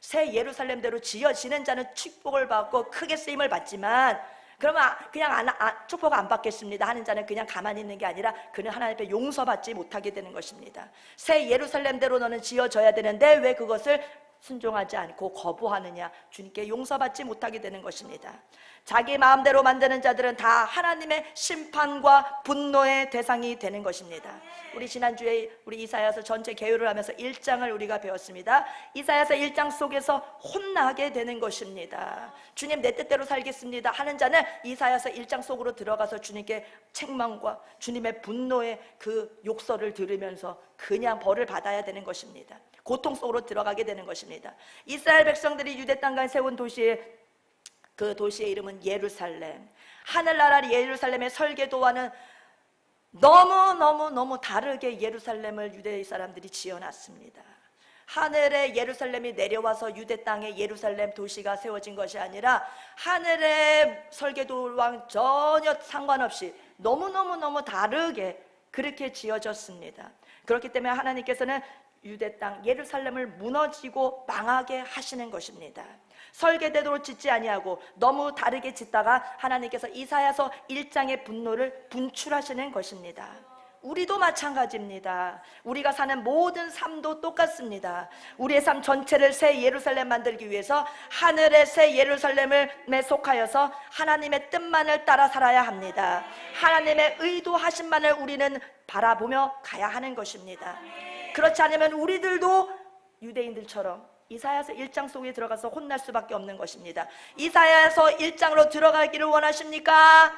새 예루살렘대로 지어지는 자는 축복을 받고 크게 쓰임을 받지만 그러면 그냥 축복 안 받겠습니다 하는 자는 그냥 가만히 있는 게 아니라 그는 하나님 앞에 용서받지 못하게 되는 것입니다. 새 예루살렘대로 너는 지어져야 되는데 왜 그것을 순종하지 않고 거부하느냐? 주님께 용서받지 못하게 되는 것입니다. 자기 마음대로 만드는 자들은 다 하나님의 심판과 분노의 대상이 되는 것입니다. 우리 지난주에 우리 이사야서 전체 개요를 하면서 1장을 우리가 배웠습니다. 이사야서 1장 속에서 혼나게 되는 것입니다. 주님 내 뜻대로 살겠습니다 하는 자는 이사야서 1장 속으로 들어가서 주님께 책망과 주님의 분노의 그 욕설을 들으면서 그냥 벌을 받아야 되는 것입니다. 고통 속으로 들어가게 되는 것입니다. 이스라엘 백성들이 유대 땅가에 세운 도시의 그 도시의 이름은 예루살렘. 하늘나라 예루살렘의 설계도와는 너무 다르게 예루살렘을 유대 사람들이 지어놨습니다. 하늘의 예루살렘이 내려와서 유대 땅에 예루살렘 도시가 세워진 것이 아니라 하늘의 설계도랑 전혀 상관없이 너무 다르게 그렇게 지어졌습니다. 그렇기 때문에 하나님께서는 유대 땅 예루살렘을 무너지고 망하게 하시는 것입니다. 설계대로 짓지 아니하고 너무 다르게 짓다가 하나님께서 이사야서 1장의 분노를 분출하시는 것입니다. 우리도 마찬가지입니다. 우리가 사는 모든 삶도 똑같습니다. 우리의 삶 전체를 새 예루살렘 만들기 위해서 하늘의 새 예루살렘에 속하여서 하나님의 뜻만을 따라 살아야 합니다. 하나님의 의도하신만을 우리는 바라보며 가야 하는 것입니다. 그렇지 않으면 우리들도 유대인들처럼 이사야서 1장 속에 들어가서 혼날 수밖에 없는 것입니다. 이사야서 1장으로 들어가기를 원하십니까?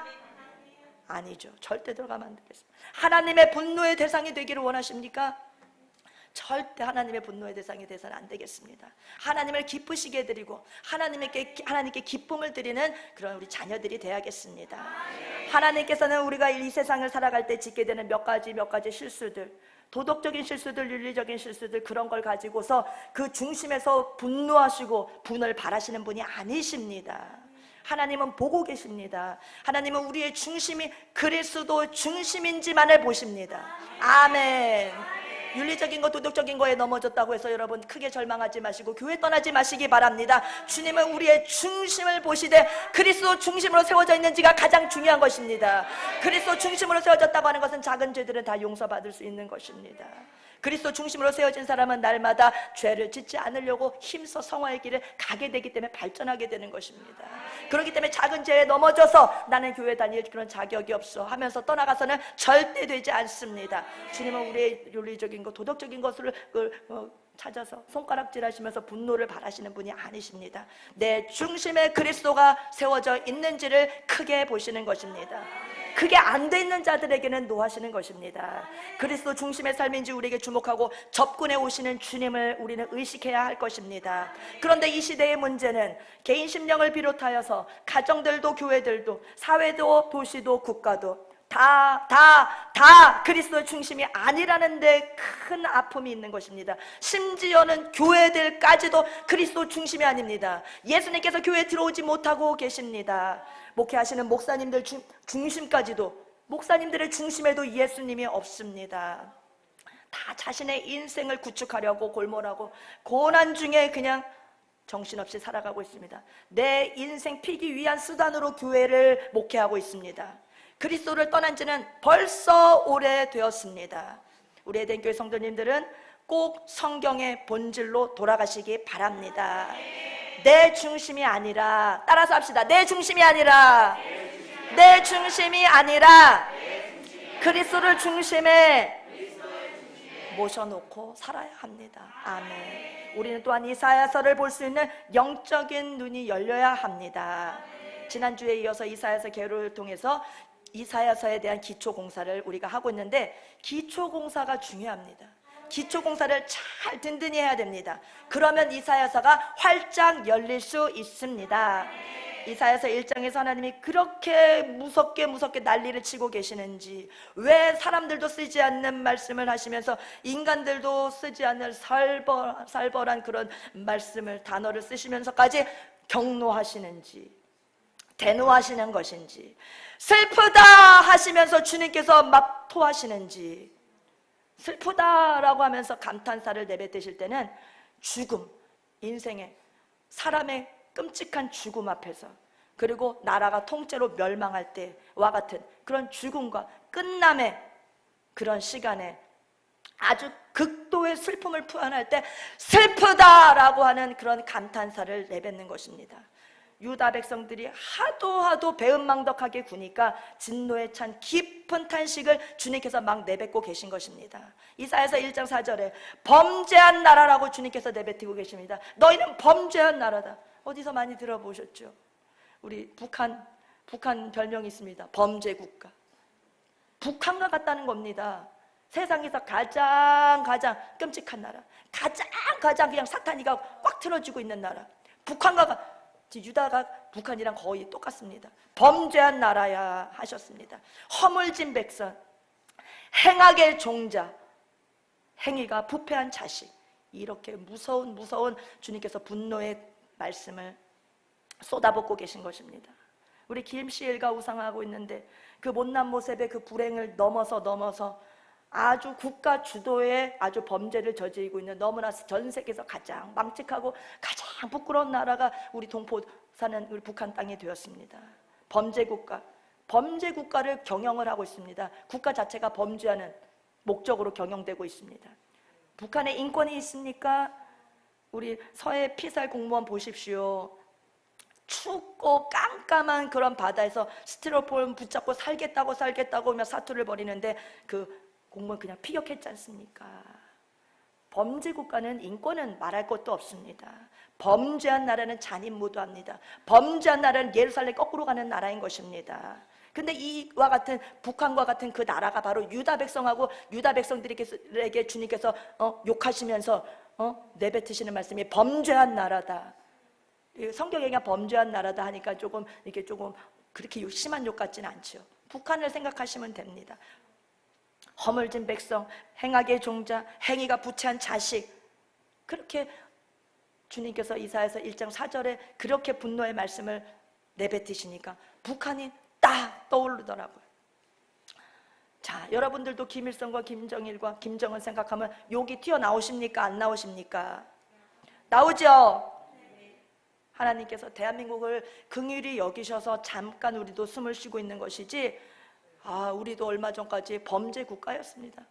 아니죠. 절대 들어가면 안 되겠습니다. 하나님의 분노의 대상이 되기를 원하십니까? 절대 하나님의 분노의 대상이 돼서는 안 되겠습니다. 하나님을 기쁘시게 해드리고 하나님께 기쁨을 드리는 그런 우리 자녀들이 되어야겠습니다. 하나님께서는 우리가 이 세상을 살아갈 때 짓게 되는 몇 가지 실수들, 도덕적인 실수들, 윤리적인 실수들, 그런 걸 가지고서 그 중심에서 분노하시고 분을 바라시는 분이 아니십니다. 하나님은 보고 계십니다. 하나님은 우리의 중심이 그리스도 중심인지만을 보십니다. 아멘. 윤리적인 것, 도덕적인 거에 넘어졌다고 해서 여러분 크게 절망하지 마시고 교회 떠나지 마시기 바랍니다. 주님은 우리의 중심을 보시되 그리스도 중심으로 세워져 있는지가 가장 중요한 것입니다. 그리스도 중심으로 세워졌다고 하는 것은 작은 죄들은 다 용서받을 수 있는 것입니다. 그리스도 중심으로 세워진 사람은 날마다 죄를 짓지 않으려고 힘써 성화의 길을 가게 되기 때문에 발전하게 되는 것입니다. 그렇기 때문에 작은 죄에 넘어져서 나는 교회 다닐 그런 자격이 없어 하면서 떠나가서는 절대 되지 않습니다. 주님은 우리의 윤리적인 것, 도덕적인 것을 찾아서 손가락질 하시면서 분노를 바라시는 분이 아니십니다. 내 중심에 그리스도가 세워져 있는지를 크게 보시는 것입니다. 그게 안 돼 있는 자들에게는 노하시는 것입니다. 그리스도 중심의 삶인지 우리에게 주목하고 접근해 오시는 주님을 우리는 의식해야 할 것입니다. 그런데 이 시대의 문제는 개인 심령을 비롯하여서 가정들도 교회들도 사회도 도시도 국가도 다 그리스도의 중심이 아니라는 데 큰 아픔이 있는 것입니다. 심지어는 교회들까지도 그리스도 중심이 아닙니다. 예수님께서 교회에 들어오지 못하고 계십니다. 목회하시는 목사님들 중심까지도, 목사님들의 중심에도 예수님이 없습니다. 다 자신의 인생을 구축하려고 골몰하고 고난 중에 그냥 정신없이 살아가고 있습니다. 내 인생 피기 위한 수단으로 교회를 목회하고 있습니다. 그리스도를 떠난 지는 벌써 오래되었습니다. 우리 에덴교회 성도님들은 꼭 성경의 본질로 돌아가시기 바랍니다. 내 중심이 아니라, 따라서 합시다. 내 중심이 아니라 그리스도를 중심에 모셔놓고 살아야 합니다. 아멘. 우리는 또한 이사야서를 볼 수 있는 영적인 눈이 열려야 합니다. 지난주에 이어서 이사야서 개요를 통해서 이사야서에 대한 기초공사를 우리가 하고 있는데, 기초공사가 중요합니다. 기초공사를 잘 든든히 해야 됩니다. 그러면 이사야서가 활짝 열릴 수 있습니다. 이사야서 1장에서 하나님이 그렇게 무섭게 난리를 치고 계시는지, 왜 사람들도 쓰지 않는 말씀을 하시면서 인간들도 쓰지 않는 살벌한 그런 말씀을, 단어를 쓰시면서까지 경노하시는지, 대노하시는 것인지, 슬프다 하시면서 주님께서 막 토하시는지, 슬프다라고 하면서 감탄사를 내뱉으실 때는 죽음, 인생의 사람의 끔찍한 죽음 앞에서 그리고 나라가 통째로 멸망할 때와 같은 그런 죽음과 끝남의 그런 시간에 아주 극도의 슬픔을 표현할 때 슬프다라고 하는 그런 감탄사를 내뱉는 것입니다. 유다 백성들이 하도 배은망덕하게 구니까 진노에 찬 깊은 탄식을 주님께서 막 내뱉고 계신 것입니다. 이사야서 1장 4절에 범죄한 나라라고 주님께서 내뱉고 계십니다. 너희는 범죄한 나라다. 어디서 많이 들어보셨죠? 우리 북한 별명이 있습니다. 범죄국가. 북한과 같다는 겁니다. 세상에서 가장 끔찍한 나라, 가장 그냥 사탄이가 꽉 틀어지고 있는 나라. 북한과 유다가 북한이랑 거의 똑같습니다. 범죄한 나라야 하셨습니다. 허물진 백성, 행악의 종자, 행위가 부패한 자식, 이렇게 무서운 주님께서 분노의 말씀을 쏟아붓고 계신 것입니다. 우리 김씨엘가 우상하고 있는데 그 못난 모습의 그 불행을 넘어서 아주 국가 주도의 아주 범죄를 저지르고 있는, 너무나 전 세계에서 가장 망측하고 가장 부끄러운 나라가 우리 동포 사는 우리 북한 땅이 되었습니다. 범죄국가를 경영을 하고 있습니다. 국가 자체가 범죄하는 목적으로 경영되고 있습니다. 북한에 인권이 있습니까? 우리 서해 피살 공무원 보십시오. 춥고 깜깜한 그런 바다에서 스티로폼 붙잡고 살겠다고 하며 사투를 벌이는데 그 공무원 그냥 피격했지 않습니까? 범죄 국가는 인권은 말할 것도 없습니다. 범죄한 나라는 잔인무도합니다. 범죄한 나라는 예루살렘 거꾸로 가는 나라인 것입니다. 근데 이와 같은 북한과 같은 그 나라가 바로 유다 백성하고 유다 백성들에게 주님께서 욕하시면서 내뱉으시는 말씀이 범죄한 나라다. 성경에 그냥 범죄한 나라다 하니까 조금 그렇게 심한 욕 같지는 않죠. 북한을 생각하시면 됩니다. 허물진 백성, 행악의 종자, 행위가 부패한 자식, 그렇게 주님께서 이사야서 1장 4절에 그렇게 분노의 말씀을 내뱉으시니까 북한이 딱 떠오르더라고요. 자, 여러분들도 김일성과 김정일과 김정은 생각하면 욕이 튀어나오십니까? 안 나오십니까? 나오죠? 하나님께서 대한민국을 긍휼히 여기셔서 잠깐 우리도 숨을 쉬고 있는 것이지, 우리도 얼마 전까지 범죄 국가였습니다.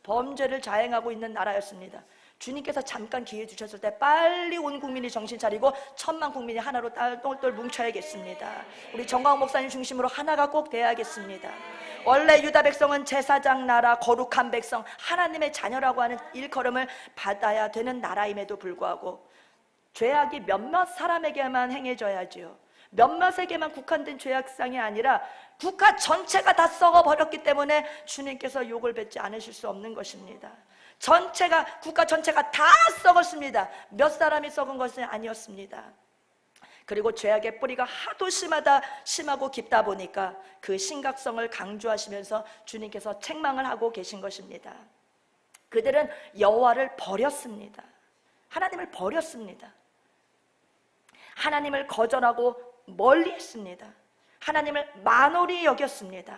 범죄를 자행하고 있는 나라였습니다. 주님께서 잠깐 기회 주셨을 때 빨리 온 국민이 정신 차리고 1000만 국민이 하나로 똘똘 뭉쳐야겠습니다. 우리 정광훈 목사님 중심으로 하나가 꼭 돼야겠습니다. 원래 유다 백성은 제사장 나라, 거룩한 백성, 하나님의 자녀라고 하는 일컬음을 받아야 되는 나라임에도 불구하고 죄악이 몇몇 사람에게만 행해져야지요. 몇몇에게만 국한된 죄악상이 아니라 국가 전체가 다 썩어버렸기 때문에 주님께서 욕을 뱉지 않으실 수 없는 것입니다. 국가 전체가 다 썩었습니다. 몇 사람이 썩은 것은 아니었습니다. 그리고 죄악의 뿌리가 하도 심하고 깊다 보니까 그 심각성을 강조하시면서 주님께서 책망을 하고 계신 것입니다. 그들은 여호와를 버렸습니다. 하나님을 버렸습니다. 하나님을 거절하고 멀리했습니다. 하나님을 만홀히 여겼습니다.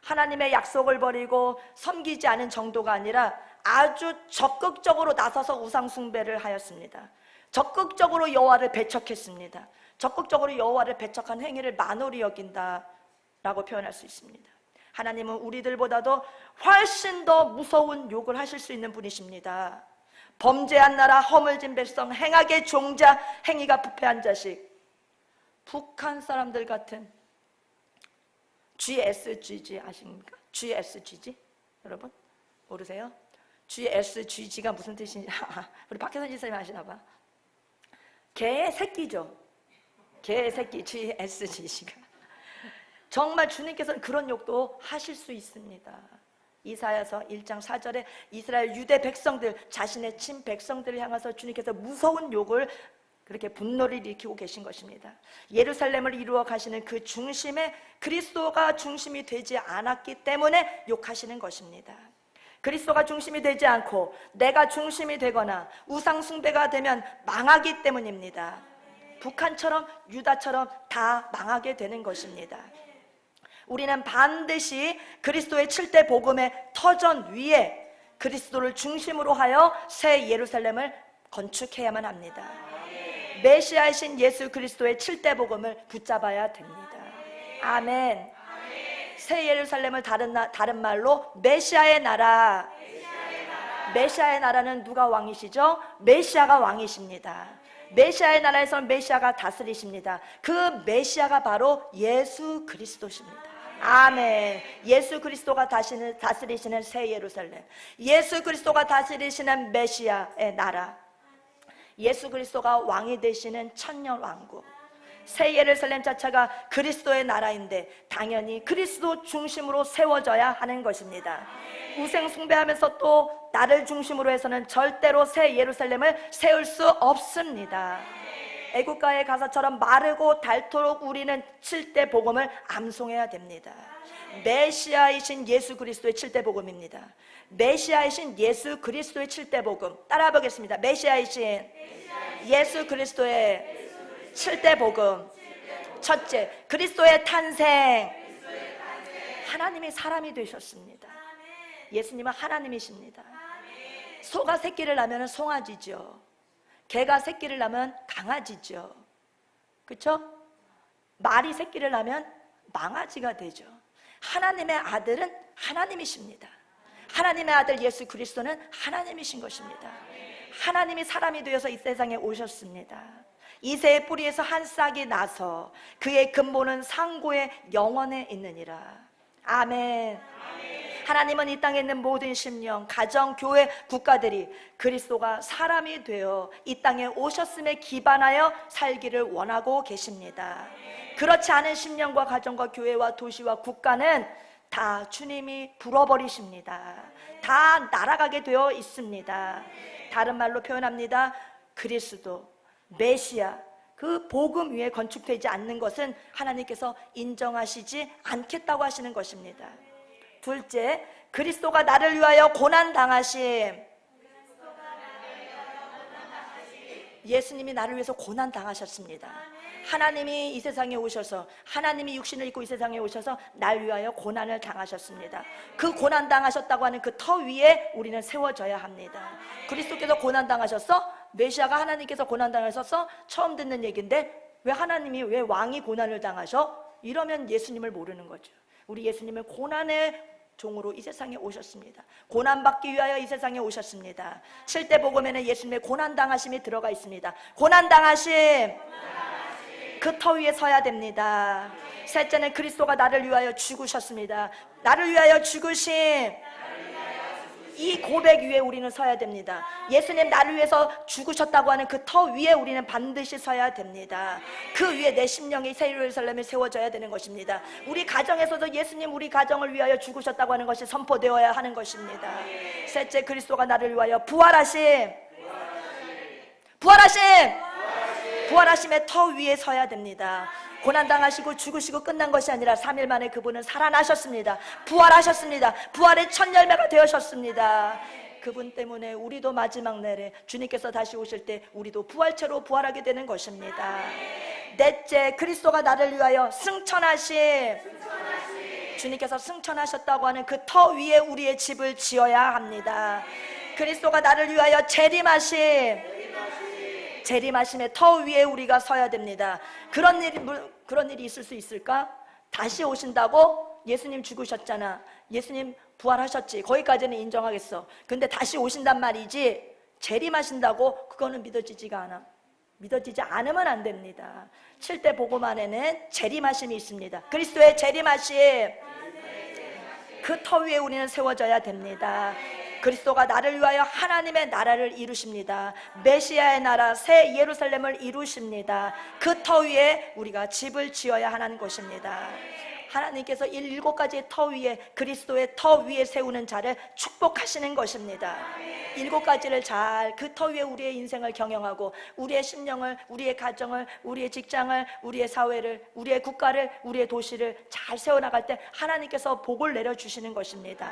하나님의 약속을 버리고 섬기지 않은 정도가 아니라 아주 적극적으로 나서서 우상 숭배를 하였습니다. 적극적으로 여호와를 배척했습니다. 적극적으로 여호와를 배척한 행위를 만홀히 여긴다라고 표현할 수 있습니다. 하나님은 우리들보다도 훨씬 더 무서운 욕을 하실 수 있는 분이십니다. 범죄한 나라, 허물진 백성, 행악의 종자, 행위가 부패한 자식. 북한 사람들 같은 GSGG 아십니까? GSGG? 여러분 모르세요? GSGG가 무슨 뜻인지 우리 박혜선 지사님 아시나 봐. 개새끼죠. 개새끼 GSGG가. 정말 주님께서는 그런 욕도 하실 수 있습니다. 이사야서 1장 4절에 이스라엘 유대 백성들, 자신의 친 백성들을 향해서 주님께서 무서운 욕을, 그렇게 분노를 일으키고 계신 것입니다. 예루살렘을 이루어 가시는 그 중심에 그리스도가 중심이 되지 않았기 때문에 욕하시는 것입니다. 그리스도가 중심이 되지 않고 내가 중심이 되거나 우상 숭배가 되면 망하기 때문입니다. 북한처럼 유다처럼 다 망하게 되는 것입니다. 우리는 반드시 그리스도의 7대 복음의 터전 위에 그리스도를 중심으로 하여 새 예루살렘을 건축해야만 합니다. 메시아이신 예수 그리스도의 7대 복음을 붙잡아야 됩니다. 아멘. 새 예루살렘을 다른 말로 메시아의 나라. 메시아의 나라는 누가 왕이시죠? 메시아가 왕이십니다. 메시아의 나라에서는 메시아가 다스리십니다. 그 메시아가 바로 예수 그리스도십니다. 아멘. 예수 그리스도가 다스리시는 새 예루살렘, 예수 그리스도가 다스리시는 메시아의 나라, 예수 그리스도가 왕이 되시는 천년 왕국, 새 예루살렘 자체가 그리스도의 나라인데 당연히 그리스도 중심으로 세워져야 하는 것입니다. 우상 숭배하면서 또 나를 중심으로 해서는 절대로 새 예루살렘을 세울 수 없습니다. 애국가의 가사처럼 마르고 닳도록 우리는 7대 복음을 암송해야 됩니다. 메시아이신 예수 그리스도의 7대 복음입니다. 메시아이신 예수 그리스도의 7대 복음 따라 보겠습니다. 메시아이신 예수 그리스도의 7대 복음. 첫째, 그리스도의 탄생. 하나님이 사람이 되셨습니다. 예수님은 하나님이십니다. 소가 새끼를 낳으면 송아지죠. 개가 새끼를 낳으면 강아지죠. 그렇죠? 말이 새끼를 낳으면 망아지가 되죠. 하나님의 아들은 하나님이십니다. 하나님의 아들 예수 그리스도는 하나님이신 것입니다. 하나님이 사람이 되어서 이 세상에 오셨습니다. 이새의 뿌리에서 한 싹이 나서 그의 근본은 상고의 영원에 있느니라. 아멘. 하나님은 이 땅에 있는 모든 심령, 가정, 교회, 국가들이 그리스도가 사람이 되어 이 땅에 오셨음에 기반하여 살기를 원하고 계십니다. 그렇지 않은 심령과 가정과 교회와 도시와 국가는 다 주님이 불어버리십니다. 다 날아가게 되어 있습니다. 다른 말로 표현합니다. 그리스도, 메시아, 그 복음 위에 건축되지 않는 것은 하나님께서 인정하시지 않겠다고 하시는 것입니다. 둘째, 그리스도가 나를 위하여 고난당하심. 예수님이 나를 위해서 고난당하셨습니다. 하나님이 이 세상에 오셔서, 하나님이 육신을 입고 이 세상에 오셔서 날 위하여 고난을 당하셨습니다. 그 고난당하셨다고 하는 그 터 위에 우리는 세워져야 합니다. 그리스도께서 고난당하셨어? 메시아가 하나님께서 고난당하셨어? 처음 듣는 얘기인데 왜 하나님이, 왜 왕이 고난을 당하셔? 이러면 예수님을 모르는 거죠. 우리 예수님은 고난의 종으로 이 세상에 오셨습니다. 고난받기 위하여 이 세상에 오셨습니다. 7대 복음에는 예수님의 고난당하심이 들어가 있습니다. 고난당하심, 그 터 위에 서야 됩니다. 셋째는 그리스도가 나를 위하여 죽으셨습니다. 나를 위하여 죽으심, 이 고백 위에 우리는 서야 됩니다. 예수님 나를 위해서 죽으셨다고 하는 그 터 위에 우리는 반드시 서야 됩니다. 그 위에 내 심령이 새 예루살렘에 세워져야 되는 것입니다. 우리 가정에서도 예수님 우리 가정을 위하여 죽으셨다고 하는 것이 선포되어야 하는 것입니다. 셋째, 그리스도가 나를 위하여 부활하심, 부활하심의 터 위에 서야 됩니다. 고난당하시고 죽으시고 끝난 것이 아니라 3일 만에 그분은 살아나셨습니다. 부활하셨습니다. 부활의 첫 열매가 되셨습니다. 그분 때문에 우리도 마지막 날에 주님께서 다시 오실 때 우리도 부활체로 부활하게 되는 것입니다. 넷째, 그리스도가 나를 위하여 승천하심. 주님께서 승천하셨다고 하는 그 터 위에 우리의 집을 지어야 합니다. 그리스도가 나를 위하여 재림하심, 재림하심의 터 위에 우리가 서야 됩니다. 그런 일이 있을 수 있을까? 다시 오신다고? 예수님 죽으셨잖아, 예수님 부활하셨지, 거기까지는 인정하겠어. 근데 다시 오신단 말이지 재림하신다고? 그거는 믿어지지가 않아. 믿어지지 않으면 안 됩니다. 7대 복음 안에는 재림하심이 있습니다. 그리스도의 재림하심, 그 터 위에 우리는 세워져야 됩니다. 그리스도가 나를 위하여 하나님의 나라를 이루십니다. 메시아의 나라, 새 예루살렘을 이루십니다. 그 터 위에 우리가 집을 지어야 하는 것입니다. 하나님께서 7가지의 터 위에, 그리스도의 터 위에 세우는 자를 축복하시는 것입니다. 7가지를 잘, 그 터 위에 우리의 인생을 경영하고 우리의 심령을, 우리의 가정을, 우리의 직장을, 우리의 사회를, 우리의 국가를, 우리의 도시를 잘 세워나갈 때 하나님께서 복을 내려주시는 것입니다.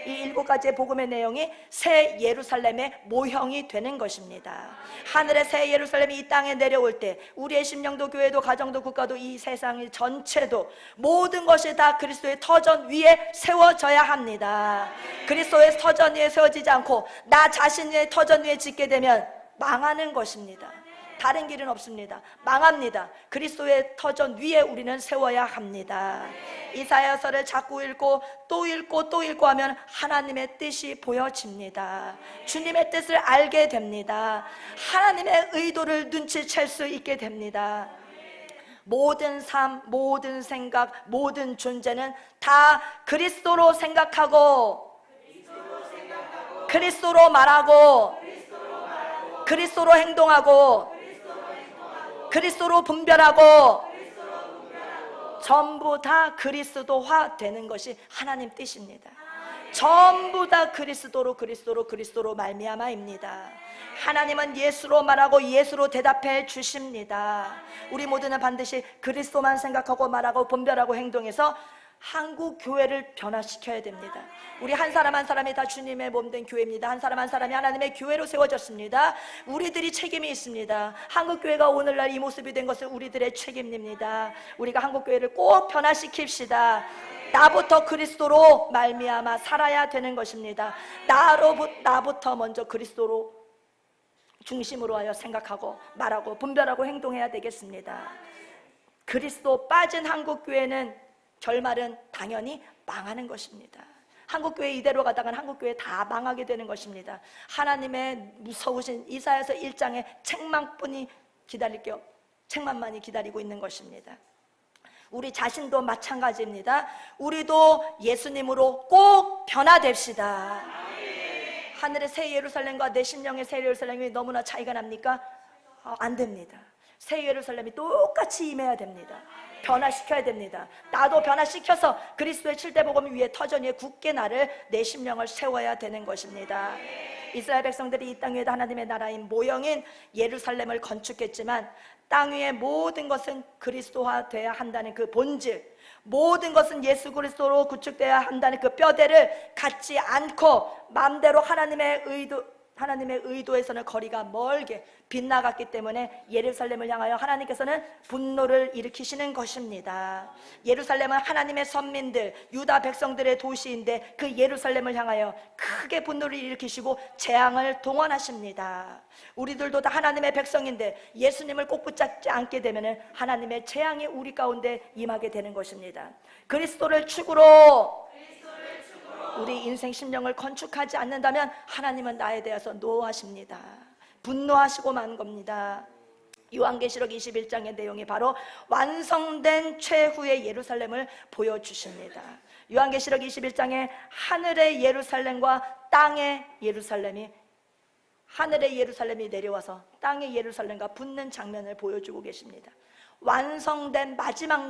이 7가지의 복음의 내용이 새 예루살렘의 모형이 되는 것입니다. 하늘의 새 예루살렘이 이 땅에 내려올 때 우리의 심령도, 교회도, 가정도, 국가도, 이 세상 전체도 모든 것이 다 그리스도의 터전 위에 세워져야 합니다. 그리스도의 터전 위에 세워지지 않고 나 자신의 터전 위에 짓게 되면 망하는 것입니다. 다른 길은 없습니다. 망합니다. 그리스도의 터전 위에 우리는 세워야 합니다. 이사야서를 자꾸 읽고 또 읽고 또 읽고 하면 하나님의 뜻이 보여집니다. 주님의 뜻을 알게 됩니다. 하나님의 의도를 눈치챌 수 있게 됩니다. 모든 삶, 모든 생각, 모든 존재는 다 그리스도로 생각하고 그리스도로 말하고 그리스도로 행동하고 그리스도로 분별하고 전부 다 그리스도화 되는 것이 하나님 뜻입니다. 전부 다 그리스도로 말미암아입니다. 하나님은 예수로 말하고 예수로 대답해 주십니다. 우리 모두는 반드시 그리스도만 생각하고 말하고 분별하고 행동해서 한국 교회를 변화시켜야 됩니다. 우리 한 사람 한 사람이 다 주님의 몸된 교회입니다. 한 사람 한 사람이 하나님의 교회로 세워졌습니다. 우리들이 책임이 있습니다. 한국 교회가 오늘날 이 모습이 된 것은 우리들의 책임입니다. 우리가 한국 교회를 꼭 변화시킵시다. 나부터 그리스도로 말미암아 살아야 되는 것입니다. 나부터 먼저 그리스도로 중심으로 하여 생각하고 말하고 분별하고 행동해야 되겠습니다. 그리스도 빠진 한국 교회는 결말은 당연히 망하는 것입니다. 한국교회 이대로 가다가는 한국교회 다 망하게 되는 것입니다. 하나님의 무서우신 이사야서 1장의 책망뿐이 기다릴게요. 책망만이 기다리고 있는 것입니다. 우리 자신도 마찬가지입니다. 우리도 예수님으로 꼭 변화됩시다. 하늘의 새 예루살렘과 내 심령의 새 예루살렘이 너무나 차이가 납니까? 안 됩니다. 새 예루살렘이 똑같이 임해야 됩니다. 변화시켜야 됩니다. 나도 변화시켜서 그리스도의 7대 복음 위에 터전 위에 굳게 나를 내 심령을 세워야 되는 것입니다. 이스라엘 백성들이 이 땅 위에 하나님의 나라인 모형인 예루살렘을 건축했지만 땅 위의 모든 것은 그리스도화 되어야 한다는 그 본질, 모든 것은 예수 그리스도로 구축되어야 한다는 그 뼈대를 갖지 않고 마음대로 하나님의 의도에서는 거리가 멀게 빗나갔기 때문에 예루살렘을 향하여 하나님께서는 분노를 일으키시는 것입니다. 예루살렘은 하나님의 선민들, 유다 백성들의 도시인데 그 예루살렘을 향하여 크게 분노를 일으키시고 재앙을 동원하십니다. 우리들도 다 하나님의 백성인데 예수님을 꼭 붙잡지 않게 되면 하나님의 재앙이 우리 가운데 임하게 되는 것입니다. 그리스도를 축으로 우리 인생 심령을 건축하지 않는다면 하나님은 나에 대해서 노하십니다. 분노하시고 만 겁니다. 요한계시록 21장의 내용이 바로 완성된 최후의 예루살렘을 보여주십니다. 요한계시록 21장에 하늘의 예루살렘과 땅의 예루살렘이 하늘의 예루살렘이 내려와서 땅의 예루살렘과 붙는 장면을 보여주고 계십니다. 완성된 마지막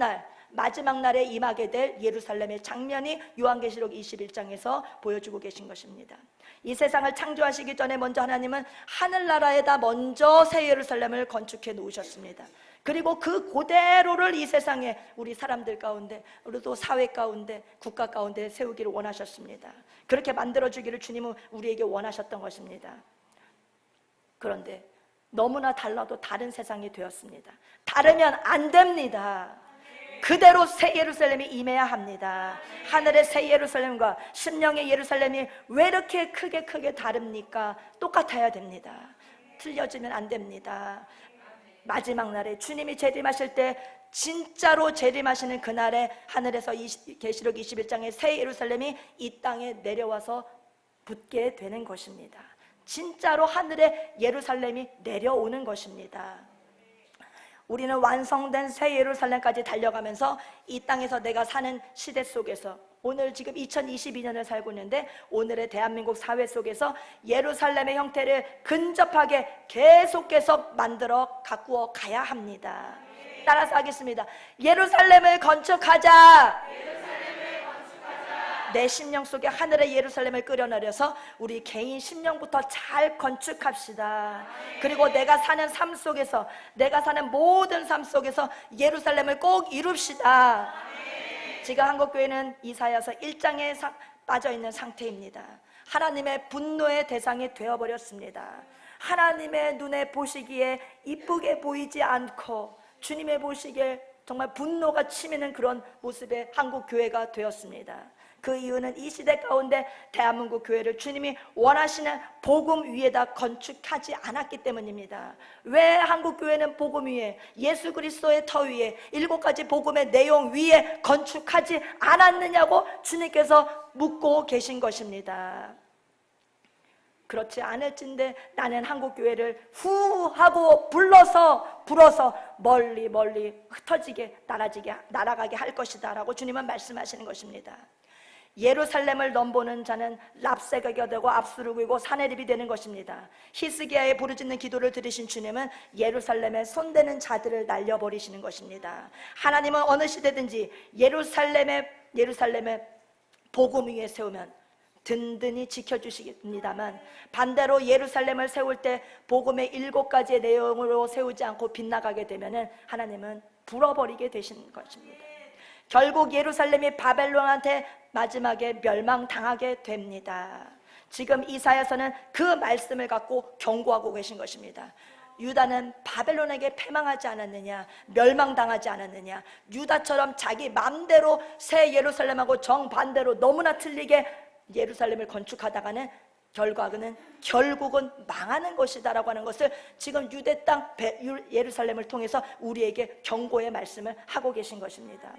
날에 임하게 될 예루살렘의 장면이 요한계시록 21장에서 보여주고 계신 것입니다. 이 세상을 창조하시기 전에 먼저 하나님은 하늘나라에다 먼저 새 예루살렘을 건축해 놓으셨습니다. 그리고 그 그대로를 이 세상에 우리 사람들 가운데, 우리도 사회 가운데, 국가 가운데 세우기를 원하셨습니다. 그렇게 만들어주기를 주님은 우리에게 원하셨던 것입니다. 그런데 너무나 달라도 다른 세상이 되었습니다. 다르면 안 됩니다. 그대로 새 예루살렘이 임해야 합니다. 하늘의 새 예루살렘과 심령의 예루살렘이 왜 이렇게 크게 다릅니까? 똑같아야 됩니다. 틀려지면 안 됩니다. 마지막 날에 주님이 재림하실 때 진짜로 재림하시는 그날에 하늘에서 계시록 21장의 새 예루살렘이 이 땅에 내려와서 붙게 되는 것입니다. 진짜로 하늘의 예루살렘이 내려오는 것입니다. 우리는 완성된 새 예루살렘까지 달려가면서 이 땅에서 내가 사는 시대 속에서 오늘 지금 2022년을 살고 있는데 오늘의 대한민국 사회 속에서 예루살렘의 형태를 근접하게 계속 만들어 가꾸어 가야 합니다. 따라서 하겠습니다. 예루살렘을 건축하자. 내 심령 속에 하늘의 예루살렘을 끌어내려서 우리 개인 심령부터 잘 건축합시다. 그리고 내가 사는 삶 속에서, 내가 사는 모든 삶 속에서 예루살렘을 꼭 이룹시다. 지금 한국교회는 이사야서 1장에 빠져있는 상태입니다. 하나님의 분노의 대상이 되어버렸습니다. 하나님의 눈에 보시기에 이쁘게 보이지 않고 주님의 보시기에 정말 분노가 치미는 그런 모습의 한국교회가 되었습니다. 그 이유는 이 시대 가운데 대한민국 교회를 주님이 원하시는 복음 위에다 건축하지 않았기 때문입니다. 왜 한국 교회는 복음 위에, 예수 그리스도의 터 위에, 7가지 복음의 내용 위에 건축하지 않았느냐고 주님께서 묻고 계신 것입니다. 그렇지 않을진데 나는 한국교회를 후하고 불어서 멀리 흩어지게 날아가게 할 것이다 라고 주님은 말씀하시는 것입니다. 예루살렘을 넘보는 자는 랍새가 되고 압수르고 사내립이 되는 것입니다. 히스기야의 부르짖는 기도를 들으신 주님은 예루살렘에 손대는 자들을 날려버리시는 것입니다. 하나님은 어느 시대든지 예루살렘의 복음 위에 세우면 든든히 지켜주십니다만, 반대로 예루살렘을 세울 때 복음의 7가지의 내용으로 세우지 않고 빗나가게 되면 하나님은 불어버리게 되신 것입니다. 결국 예루살렘이 바벨론한테 마지막에 멸망당하게 됩니다. 지금 이사야서는 그 말씀을 갖고 경고하고 계신 것입니다. 유다는 바벨론에게 패망하지 않았느냐, 멸망당하지 않았느냐, 유다처럼 자기 마음대로 새 예루살렘하고 정반대로 너무나 틀리게 예루살렘을 건축하다가는 결국은 망하는 것이다 라고 하는 것을 지금 유대 땅 예루살렘을 통해서 우리에게 경고의 말씀을 하고 계신 것입니다.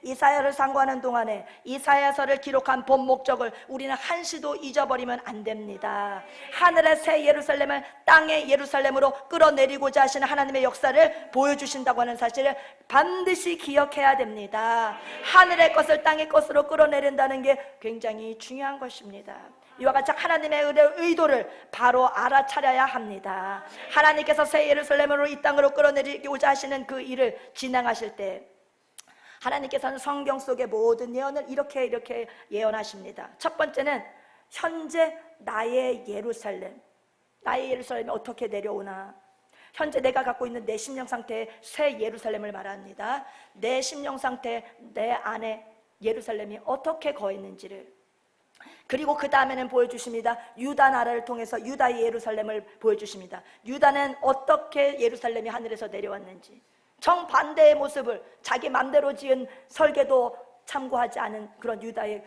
이사야를 상고하는 동안에 이사야서를 기록한 본 목적을 우리는 한시도 잊어버리면 안 됩니다. 하늘의 새 예루살렘을 땅의 예루살렘으로 끌어내리고자 하시는 하나님의 역사를 보여주신다고 하는 사실을 반드시 기억해야 됩니다. 하늘의 것을 땅의 것으로 끌어내린다는 게 굉장히 중요한 것입니다. 이와 같이 하나님의 의도를 바로 알아차려야 합니다. 하나님께서 새 예루살렘으로 이 땅으로 끌어내리고자 하시는 그 일을 진행하실 때 하나님께서는 성경 속의 모든 예언을 이렇게 예언하십니다. 첫 번째는 현재 나의 예루살렘이 어떻게 내려오나, 현재 내가 갖고 있는 내 심령 상태의 새 예루살렘을 말합니다. 내 심령 상태, 내 안에 예루살렘이 어떻게 거했는지를, 그리고 그 다음에는 보여주십니다. 유다 나라를 통해서 유다의 예루살렘을 보여주십니다. 유다는 어떻게 예루살렘이 하늘에서 내려왔는지, 정반대의 모습을, 자기 맘대로 지은 설계도 참고하지 않은 그런 유다의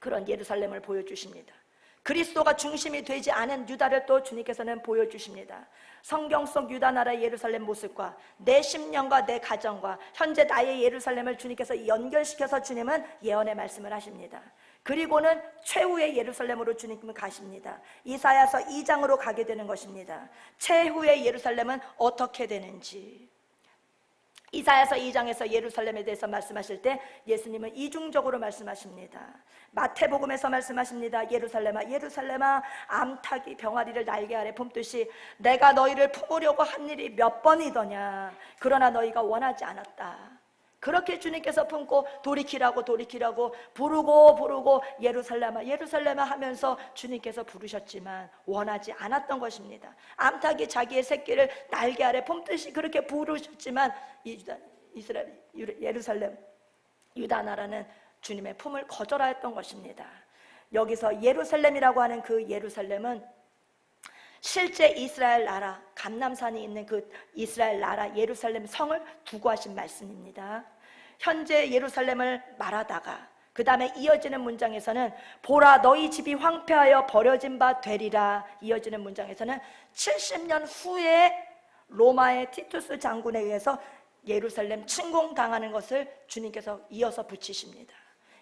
그런 예루살렘을 보여주십니다. 그리스도가 중심이 되지 않은 유다를 또 주님께서는 보여주십니다. 성경 속 유다 나라의 예루살렘 모습과 내 심령과 내 가정과 현재 나의 예루살렘을 주님께서 연결시켜서 주님은 예언의 말씀을 하십니다. 그리고는 최후의 예루살렘으로 주님은 가십니다. 이사야서 2장으로 가게 되는 것입니다. 최후의 예루살렘은 어떻게 되는지, 이사야서 2장에서 예루살렘에 대해서 말씀하실 때 예수님은 이중적으로 말씀하십니다. 마태복음에서 말씀하십니다. 예루살렘아 예루살렘아, 암탉이 병아리를 날개 아래 품듯이 내가 너희를 품으려고 한 일이 몇 번이더냐, 그러나 너희가 원하지 않았다. 그렇게 주님께서 품고 돌이키라고 부르고 예루살렘아 예루살렘아 하면서 주님께서 부르셨지만 원하지 않았던 것입니다. 암탉이 자기의 새끼를 날개 아래 품듯이 그렇게 부르셨지만 예루살렘, 유다 나라는 주님의 품을 거절하였던 것입니다. 여기서 예루살렘이라고 하는 그 예루살렘은 실제 이스라엘 나라, 감람산이 있는 그 이스라엘 나라 예루살렘 성을 두고 하신 말씀입니다. 현재 예루살렘을 말하다가 그 다음에 이어지는 문장에서는 보라 너희 집이 황폐하여 버려진 바 되리라, 이어지는 문장에서는 70년 후에 로마의 티투스 장군에 의해서 예루살렘 침공당하는 것을 주님께서 이어서 붙이십니다.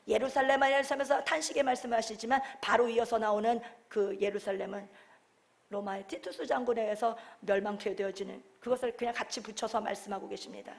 예루살렘에서 탄식의 말씀을 하시지만 바로 이어서 나오는 그 예루살렘은 로마의 티투스 장군에 의해서 멸망되어지는, 그것을 그냥 같이 붙여서 말씀하고 계십니다.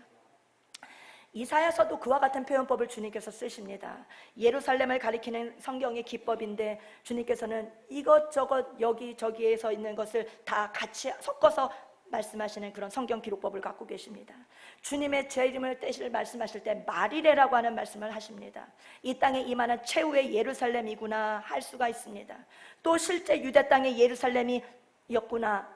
이사야서도 그와 같은 표현법을 주님께서 쓰십니다. 예루살렘을 가리키는 성경의 기법인데 주님께서는 이것저것 여기저기에서 있는 것을 다 같이 섞어서 말씀하시는 그런 성경 기록법을 갖고 계십니다. 주님의 제 이름을 떼실 말씀하실 때 마리레라고 하는 말씀을 하십니다. 이 땅에 임하는 최후의 예루살렘이구나 할 수가 있습니다. 또 실제 유대 땅의 예루살렘이었구나,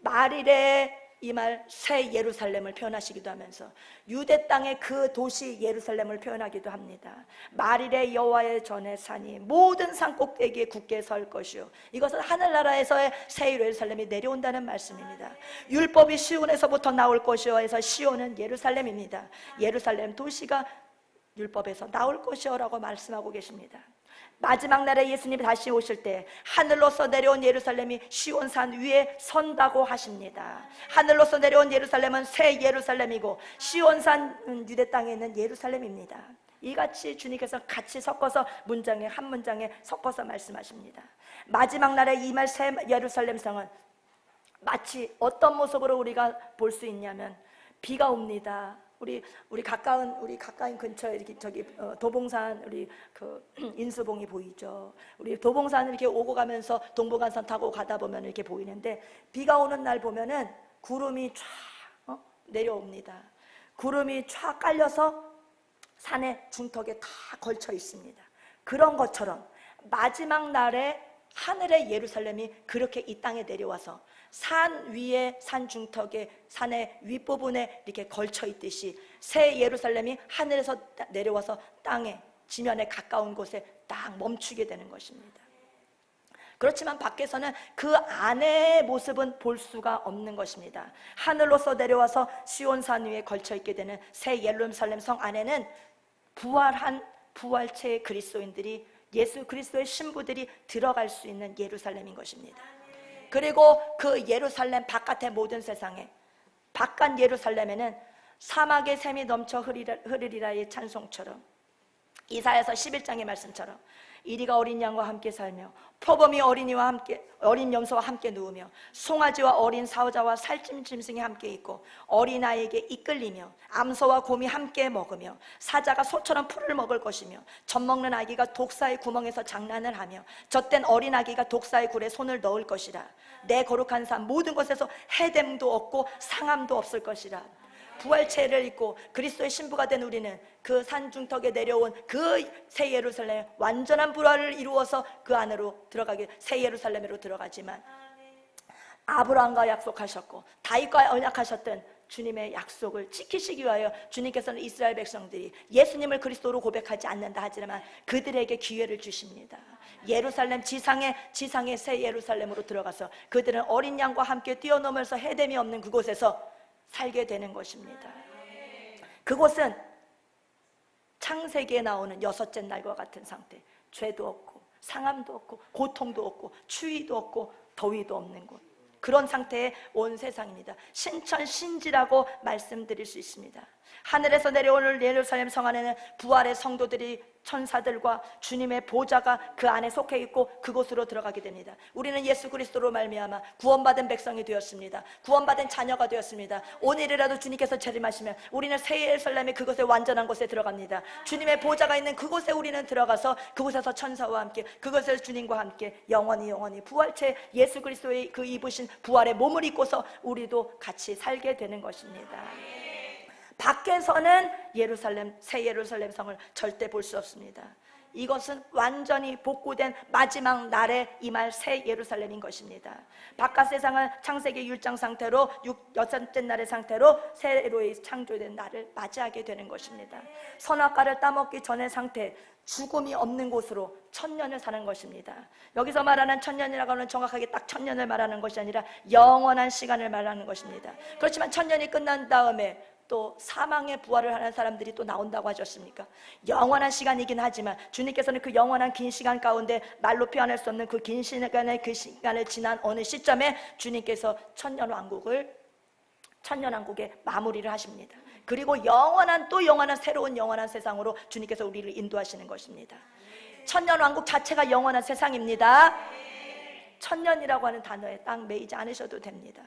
마리레 이 말 새 예루살렘을 표현하시기도 하면서 유대 땅의 그 도시 예루살렘을 표현하기도 합니다. 마리레 여호와의 전의 산이 모든 산 꼭대기에 굳게 설 것이요, 이것은 하늘나라에서의 새 예루살렘이 내려온다는 말씀입니다. 율법이 시온에서부터 나올 것이요 해서 시온은 예루살렘입니다. 예루살렘 도시가 율법에서 나올 것이요라고 말씀하고 계십니다. 마지막 날에 예수님이 다시 오실 때 하늘로서 내려온 예루살렘이 시온산 위에 선다고 하십니다. 하늘로서 내려온 예루살렘은 새 예루살렘이고 시온산 유대 땅에 있는 예루살렘입니다. 이같이 주님께서 같이 섞어서 문장에 한 문장에 섞어서 말씀하십니다. 마지막 날에 임할 새 예루살렘 성은 마치 어떤 모습으로 우리가 볼 수 있냐면 비가 옵니다. 우리 가까운 근처에 이렇게 도봉산 우리 그 인수봉이 보이죠. 우리 도봉산 이렇게 오고 가면서 동부간선 타고 가다 보면 이렇게 보이는데 비가 오는 날 보면은 구름이 쫙 내려옵니다. 구름이 쫙 깔려서 산의 중턱에 다 걸쳐 있습니다. 그런 것처럼 마지막 날에 하늘의 예루살렘이 그렇게 이 땅에 내려와서 산 위에 산 중턱에 산의 윗부분에 이렇게 걸쳐 있듯이 새 예루살렘이 하늘에서 내려와서 땅에 지면에 가까운 곳에 딱 멈추게 되는 것입니다. 그렇지만 밖에서는 그 안의 모습은 볼 수가 없는 것입니다. 하늘로서 내려와서 시온산 위에 걸쳐 있게 되는 새 예루살렘 성 안에는 부활한 부활체의 그리스도인들이 예수 그리스도의 신부들이 들어갈 수 있는 예루살렘인 것입니다. 그리고 그 예루살렘 바깥의 모든 세상에 바깥 예루살렘에는 사막의 샘이 넘쳐 흐르리라의 찬송처럼 이사야서 11장의 말씀처럼 이리가 어린 양과 함께 살며 표범이 어린 염소와 함께 누우며 송아지와 어린 사오자와 살찐 짐승이 함께 있고 어린아이에게 이끌리며 암소와 곰이 함께 먹으며 사자가 소처럼 풀을 먹을 것이며 젖먹는 아기가 독사의 구멍에서 장난을 하며 젖된 어린 아기가 독사의 굴에 손을 넣을 것이라. 내 거룩한 산 모든 것에서 해됨도 없고 상함도 없을 것이라. 부활체를 입고 그리스도의 신부가 된 우리는 그 산중턱에 내려온 그 새 예루살렘 완전한 부활을 이루어서 그 안으로 들어가게 새 예루살렘으로 들어가지만 아브라함과 약속하셨고 다윗과 언약하셨던 주님의 약속을 지키시기 위하여 주님께서는 이스라엘 백성들이 예수님을 그리스도로 고백하지 않는다 하지만 그들에게 기회를 주십니다. 예루살렘 지상의 새 예루살렘으로 들어가서 그들은 어린 양과 함께 뛰어넘어서 해됨이 없는 그곳에서 살게 되는 것입니다. 그곳은 창세기에 나오는 여섯째 날과 같은 상태, 죄도 없고 상함도 없고 고통도 없고 추위도 없고 더위도 없는 곳, 그런 상태의 온 세상입니다. 신천신지라고 말씀드릴 수 있습니다. 하늘에서 내려오는 예루살렘 성 안에는 부활의 성도들이 천사들과 주님의 보좌가 그 안에 속해 있고 그곳으로 들어가게 됩니다. 우리는 예수 그리스도로 말미암아 구원받은 백성이 되었습니다. 구원받은 자녀가 되었습니다. 오늘이라도 주님께서 재림하시면 우리는 새 예루살렘의 그곳에 완전한 곳에 들어갑니다. 주님의 보좌가 있는 그곳에 우리는 들어가서 그곳에서 천사와 함께 그곳에서 주님과 함께 영원히 부활체 예수 그리스도의 그 입으신 부활의 몸을 입고서 우리도 같이 살게 되는 것입니다. 밖에서는 새 예루살렘 성을 절대 볼 수 없습니다. 이것은 완전히 복구된 마지막 날에 임할 새 예루살렘인 것입니다. 바깥 세상은 창세기 6장 상태로 여섯째 날의 상태로 새로 창조된 날을 맞이하게 되는 것입니다. 선악과를 따먹기 전의 상태, 죽음이 없는 곳으로 천년을 사는 것입니다. 여기서 말하는 천년이라고 하는 정확하게 딱 천년을 말하는 것이 아니라 영원한 시간을 말하는 것입니다. 그렇지만 천년이 끝난 다음에 또 사망의 부활을 하는 사람들이 또 나온다고 하셨습니까? 영원한 시간이긴 하지만 주님께서는 그 영원한 긴 시간 가운데 말로 표현할 수 없는 그 긴 시간의 그 시간을 지난 어느 시점에 주님께서 천년왕국에 마무리를 하십니다. 그리고 영원한 새로운 영원한 세상으로 주님께서 우리를 인도하시는 것입니다. 천년왕국 자체가 영원한 세상입니다. 천년이라고 하는 단어에 딱 매이지 않으셔도 됩니다.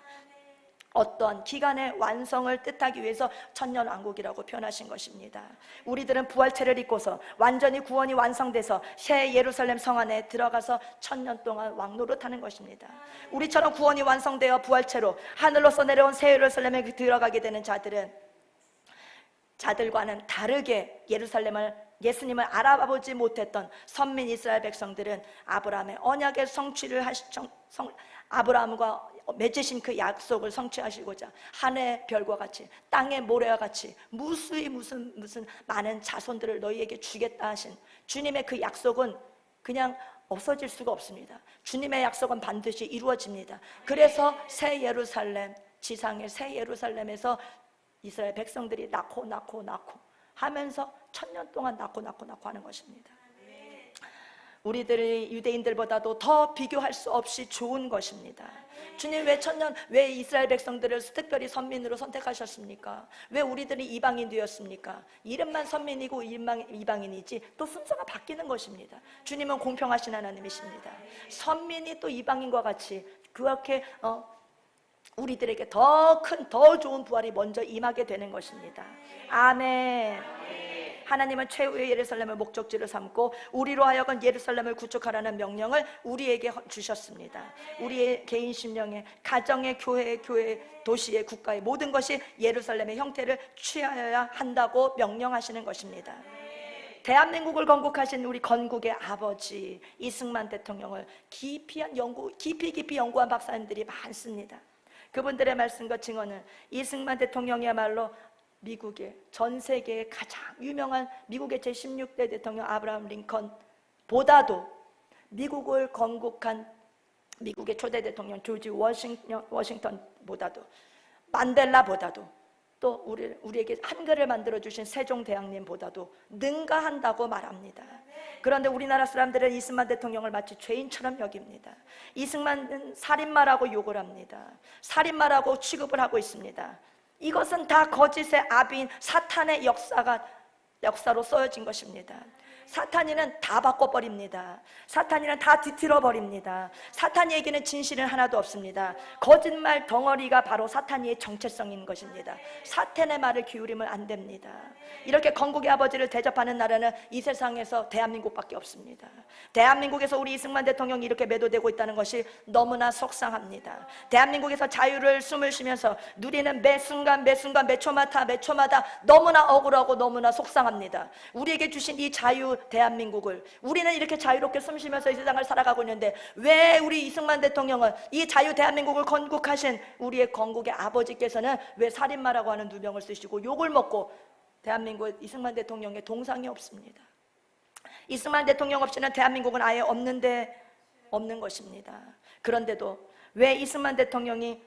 어떤 기간의 완성을 뜻하기 위해서 천년왕국이라고 표현하신 것입니다. 우리들은 부활체를 입고서 완전히 구원이 완성돼서 새 예루살렘 성 안에 들어가서 천년 동안 왕노릇하는 것입니다. 우리처럼 구원이 완성되어 부활체로 하늘로서 내려온 새 예루살렘에 들어가게 되는 자들과는 다르게 예수님을 알아보지 못했던 선민 이스라엘 백성들은 아브라함의 언약의 성취를 아브라함과 맺으신 그 약속을 성취하시고자 하늘의 별과 같이 땅의 모래와 같이 무수히 무슨 많은 자손들을 너희에게 주겠다 하신 주님의 그 약속은 그냥 없어질 수가 없습니다. 주님의 약속은 반드시 이루어집니다. 그래서 새 예루살렘, 지상의 새 예루살렘에서 이스라엘 백성들이 낳고 하면서 1000년 동안 낳고 하는 것입니다. 우리들이 유대인들보다도 더 비교할 수 없이 좋은 것입니다. 주님 왜 이스라엘 백성들을 특별히 선민으로 선택하셨습니까? 왜 우리들이 이방인 되었습니까? 이름만 선민이고 이방인이지 또 순서가 바뀌는 것입니다. 주님은 공평하신 하나님이십니다. 선민이 또 이방인과 같이 그렇게 우리들에게 더 큰, 더 좋은 부활이 먼저 임하게 되는 것입니다. 아멘. 하나님은 최후의 예루살렘을 목적지로 삼고 우리로 하여금 예루살렘을 구축하라는 명령을 우리에게 주셨습니다. 우리의 개인 심령에, 가정의, 교회의, 도시의, 국가의 모든 것이 예루살렘의 형태를 취하여야 한다고 명령하시는 것입니다. 대한민국을 건국하신 우리 건국의 아버지 이승만 대통령을 깊이 연구한 박사님들이 많습니다. 그분들의 말씀과 증언은 이승만 대통령이야말로 미국의 전 세계의 가장 유명한 미국의 제16대 대통령 아브라함 링컨보다도 미국을 건국한 미국의 초대 대통령 조지 워싱턴보다도 만델라보다도 또 우리에게 한글을 만들어주신 세종대왕님보다도 능가한다고 말합니다. 그런데 우리나라 사람들은 이승만 대통령을 마치 죄인처럼 여깁니다. 이승만은 살인마라고 욕을 합니다. 살인마라고 취급을 하고 있습니다. 이것은 다 거짓의 아비인 사탄의 역사로 써여진 것입니다. 사탄이는 다 바꿔버립니다. 사탄이는 다 뒤틀어버립니다. 사탄이에게는 진실은 하나도 없습니다. 거짓말 덩어리가 바로 사탄이의 정체성인 것입니다. 사탄의 말을 기울이면 안 됩니다. 이렇게 건국의 아버지를 대접하는 나라는 이 세상에서 대한민국밖에 없습니다. 대한민국에서 우리 이승만 대통령이 이렇게 매도되고 있다는 것이 너무나 속상합니다. 대한민국에서 자유를 숨을 쉬면서 누리는 매 순간 매 초마다 너무나 억울하고 너무나 속상합니다. 우리에게 주신 이 자유 대한민국을 우리는 이렇게 자유롭게 숨쉬면서 이 세상을 살아가고 있는데 왜 우리 이승만 대통령은 이 자유 대한민국을 건국하신 우리의 건국의 아버지께서는 왜 살인마라고 하는 누명을 쓰시고 욕을 먹고 대한민국에 이승만 대통령의 동상이 없습니다. 이승만 대통령 없이는 대한민국은 아예 없는 것입니다. 그런데도 왜 이승만 대통령이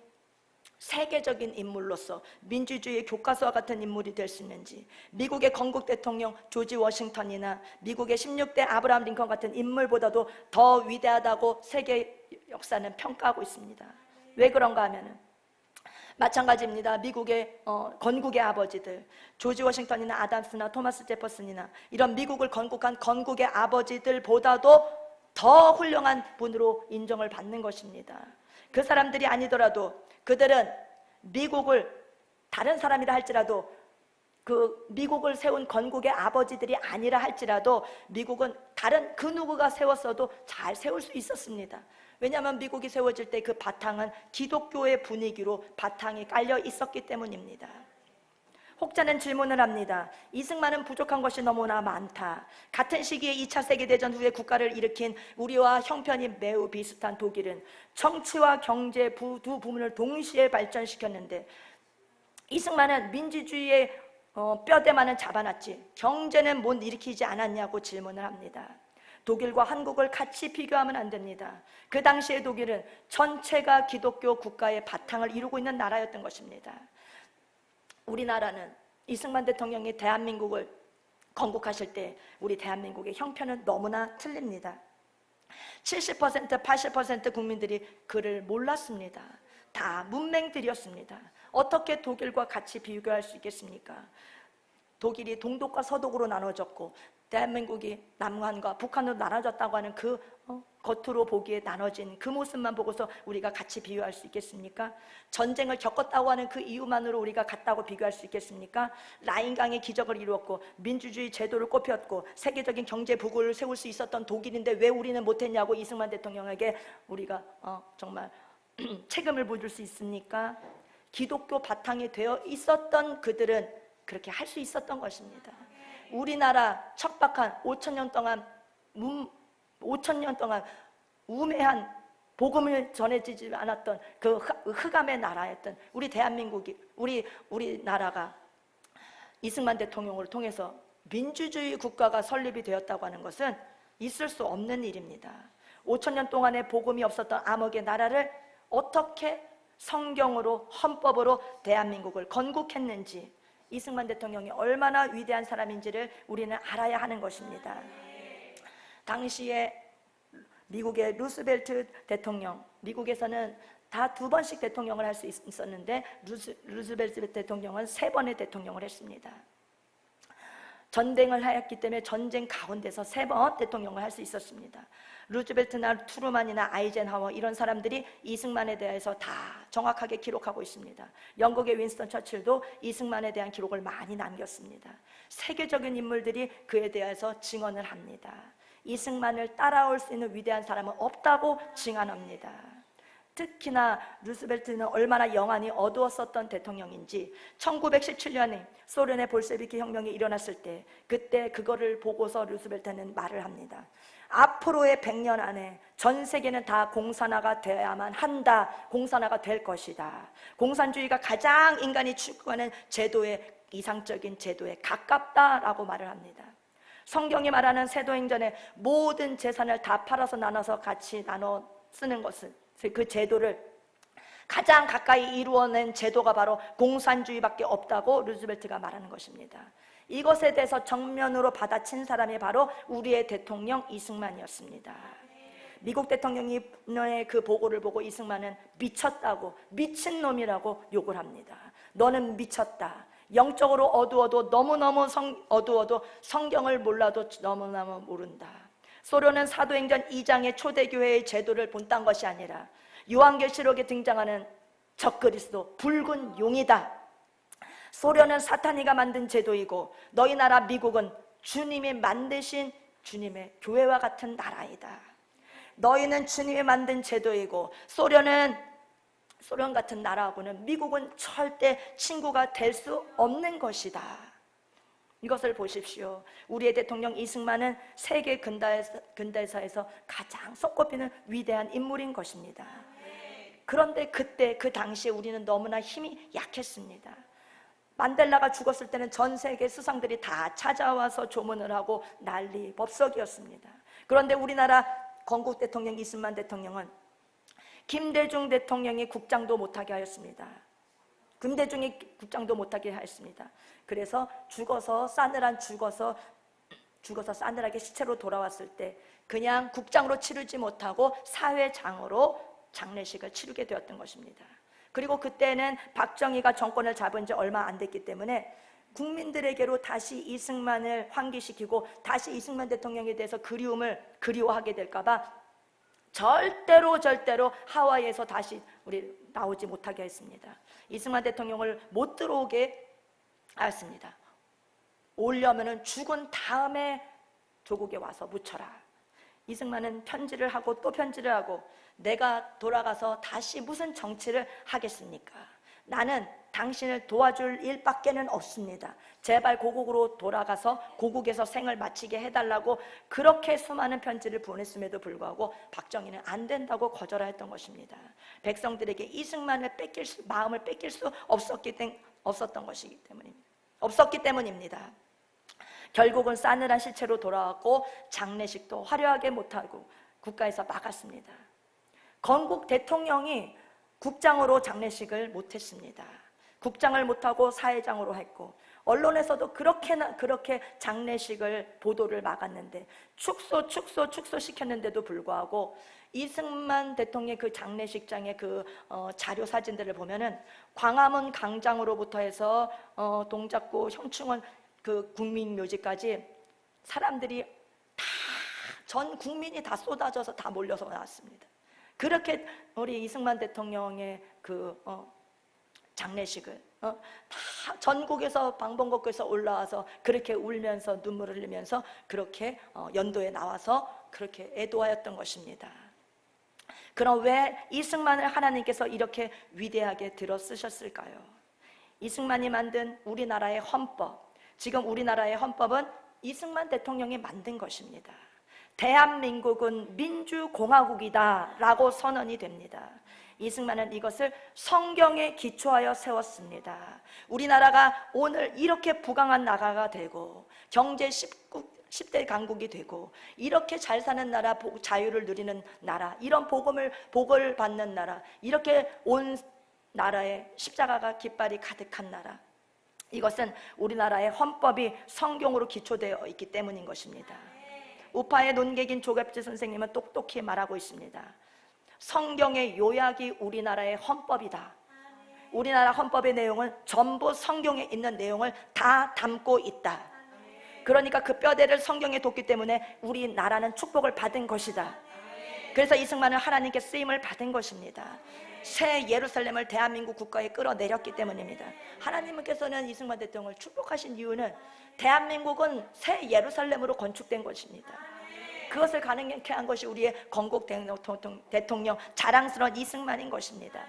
세계적인 인물로서 민주주의의 교과서와 같은 인물이 될 수 있는지, 미국의 건국 대통령 조지 워싱턴이나 미국의 16대 아브라함 링컨 같은 인물보다도 더 위대하다고 세계 역사는 평가하고 있습니다. 왜 그런가 하면은 마찬가지입니다. 미국의 건국의 아버지들, 조지 워싱턴이나 아담스나 토마스 제퍼슨이나 이런 미국을 건국한 건국의 아버지들보다도 더 훌륭한 분으로 인정을 받는 것입니다. 그 사람들이 아니더라도 그들은 미국을 다른 사람이라 할지라도 그 미국을 세운 건국의 아버지들이 아니라 할지라도 미국은 다른 그 누구가 세웠어도 잘 세울 수 있었습니다. 왜냐하면 미국이 세워질 때 그 바탕은 기독교의 분위기로 바탕이 깔려 있었기 때문입니다. 혹자는 질문을 합니다. 이승만은 부족한 것이 너무나 많다. 같은 시기에 2차 세계대전 후에 국가를 일으킨 우리와 형편이 매우 비슷한 독일은 정치와 경제 두 부문을 동시에 발전시켰는데 이승만은 민주주의의 뼈대만은 잡아놨지 경제는 못 일으키지 않았냐고 질문을 합니다. 독일과 한국을 같이 비교하면 안 됩니다. 그 당시의 독일은 전체가 기독교 국가의 바탕을 이루고 있는 나라였던 것입니다. 우리나라는 이승만 대통령이 대한민국을 건국하실 때 우리 대한민국의 형편은 너무나 틀립니다. 70%, 80% 국민들이 그를 몰랐습니다. 다 문맹들이었습니다. 어떻게 독일과 같이 비교할 수 있겠습니까? 독일이 동독과 서독으로 나눠졌고 대한민국이 남한과 북한으로 나눠졌다고 하는 그 겉으로 보기에 나눠진 그 모습만 보고서 우리가 같이 비교할 수 있겠습니까? 전쟁을 겪었다고 하는 그 이유만으로 우리가 같다고 비교할 수 있겠습니까? 라인강의 기적을 이루었고 민주주의 제도를 꼽혔고 세계적인 경제 부국을 세울 수 있었던 독일인데 왜 우리는 못했냐고 이승만 대통령에게 우리가 정말 책임을 묻을 수 있습니까? 기독교 바탕이 되어 있었던 그들은 그렇게 할 수 있었던 것입니다. 우리나라 척박한 5,000년 동안 우매한 복음을 전해지지 않았던 그 흑암의 나라였던 우리 대한민국이 우리나라가 이승만 대통령을 통해서 민주주의 국가가 설립이 되었다고 하는 것은 있을 수 없는 일입니다. 5,000년 동안의 복음이 없었던 암흑의 나라를 어떻게 성경으로 헌법으로 대한민국을 건국했는지 이승만 대통령이 얼마나 위대한 사람인지를 우리는 알아야 하는 것입니다. 당시에 미국의 루스벨트 대통령, 미국에서는 다 2번씩 대통령을 할 수 있었는데 루스벨트 대통령은 3번의 대통령을 했습니다. 전쟁을 하였기 때문에 전쟁 가운데서 3번 대통령을 할 수 있었습니다. 루즈벨트나 트루만이나 아이젠하워 이런 사람들이 이승만에 대해서 다 정확하게 기록하고 있습니다. 영국의 윈스턴 처칠도 이승만에 대한 기록을 많이 남겼습니다. 세계적인 인물들이 그에 대해서 증언을 합니다. 이승만을 따라올 수 있는 위대한 사람은 없다고 증언합니다. 특히나 루스벨트는 얼마나 영안이 어두웠었던 대통령인지 1917년에 소련의 볼셰비키 혁명이 일어났을 때 그때 그거를 보고서 루스벨트는 말을 합니다. 앞으로의 100년 안에 전 세계는 다 공산화가 돼야만 한다. 공산화가 될 것이다. 공산주의가 가장 인간이 추구하는 제도의 이상적인 제도에 가깝다라고 말을 합니다. 성경이 말하는 세도행전에 모든 재산을 다 팔아서 나눠서 같이 나눠 쓰는 것은 그 제도를 가장 가까이 이루어낸 제도가 바로 공산주의밖에 없다고 루즈벨트가 말하는 것입니다. 이것에 대해서 정면으로 받아친 사람이 바로 우리의 대통령 이승만이었습니다. 미국 대통령이 그 보고를 보고 이승만은 미쳤다고, 미친놈이라고 욕을 합니다. 너는 미쳤다. 영적으로 어두워도 너무너무 어두워도 성경을 몰라도 너무너무 모른다. 소련은 사도행전 2장의 초대교회의 제도를 본딴 것이 아니라 요한계시록에 등장하는 적그리스도 붉은 용이다. 소련은 사탄이가 만든 제도이고 너희 나라 미국은 주님이 만드신 주님의 교회와 같은 나라이다. 너희는 주님이 만든 제도이고 소련 같은 나라하고는 미국은 절대 친구가 될 수 없는 것이다. 이것을 보십시오. 우리의 대통령 이승만은 세계 근대사에서 가장 손꼽히는 위대한 인물인 것입니다. 그런데 그때 그 당시에 우리는 너무나 힘이 약했습니다. 만델라가 죽었을 때는 전 세계 수상들이 다 찾아와서 조문을 하고 난리 법석이었습니다. 그런데 우리나라 건국 대통령 이승만 대통령은 김대중 대통령이 국장도 못하게 하였습니다. 김대중이 국장도 못하게 하였습니다. 그래서 죽어서 싸늘하게 시체로 돌아왔을 때 그냥 국장으로 치르지 못하고 사회장으로 장례식을 치르게 되었던 것입니다. 그리고 그때는 박정희가 정권을 잡은 지 얼마 안 됐기 때문에 국민들에게로 다시 이승만을 환기시키고 다시 이승만 대통령에 대해서 그리워하게 될까봐 절대로 하와이에서 다시 우리 나오지 못하게 했습니다. 이승만 대통령을 못 들어오게 하였습니다. 오려면은 죽은 다음에 조국에 와서 묻혀라. 이승만은 편지를 하고 또 편지를 하고 내가 돌아가서 다시 무슨 정치를 하겠습니까? 나는 당신을 도와줄 일밖에는 없습니다. 제발 고국으로 돌아가서 고국에서 생을 마치게 해달라고 그렇게 수많은 편지를 보냈음에도 불구하고 박정희는 안 된다고 거절했던 것입니다. 백성들에게 이승만을 마음을 뺏길 수 없었기 때문입니다. 결국은 싸늘한 시체로 돌아왔고 장례식도 화려하게 못하고 국가에서 막았습니다. 건국 대통령이 국장으로 장례식을 못했습니다. 국장을 못하고 사회장으로 했고 언론에서도 그렇게 장례식을 보도를 막았는데 축소 시켰는데도 불구하고 이승만 대통령의 그 장례식장의 자료 사진들을 보면은 광화문 광장으로부터 해서 동작구 형충원 그 국민묘지까지 사람들이 전 국민이 다 쏟아져서 다 몰려서 나왔습니다. 그렇게 우리 이승만 대통령의 장례식을 다 전국에서 방방곡곡에서 올라와서 그렇게 울면서 눈물을 흘리면서 그렇게 연도에 나와서 그렇게 애도하였던 것입니다. 그럼 왜 이승만을 하나님께서 이렇게 위대하게 들어 쓰셨을까요? 이승만이 만든 우리나라의 헌법, 지금 우리나라의 헌법은 이승만 대통령이 만든 것입니다. 대한민국은 민주공화국이다 라고 선언이 됩니다. 이승만은 이것을 성경에 기초하여 세웠습니다. 우리나라가 오늘 이렇게 부강한 나라가 되고 경제 10대 강국이 되고 이렇게 잘 사는 나라, 자유를 누리는 나라, 이런 복을 받는 나라, 이렇게 온 나라에 십자가가 깃발이 가득한 나라, 이것은 우리나라의 헌법이 성경으로 기초되어 있기 때문인 것입니다. 우파의 논객인 조갑지 선생님은 똑똑히 말하고 있습니다. 성경의 요약이 우리나라의 헌법이다. 우리나라 헌법의 내용은 전부 성경에 있는 내용을 다 담고 있다. 그러니까 그 뼈대를 성경에 뒀기 때문에 우리나라는 축복을 받은 것이다. 그래서 이승만은 하나님께 쓰임을 받은 것입니다. 새 예루살렘을 대한민국 국가에 끌어내렸기 때문입니다. 하나님께서는 이승만 대통령을 축복하신 이유는 대한민국은 새 예루살렘으로 건축된 것입니다. 그것을 가능케 한 것이 우리의 건국 대통령 자랑스러운 이승만인 것입니다.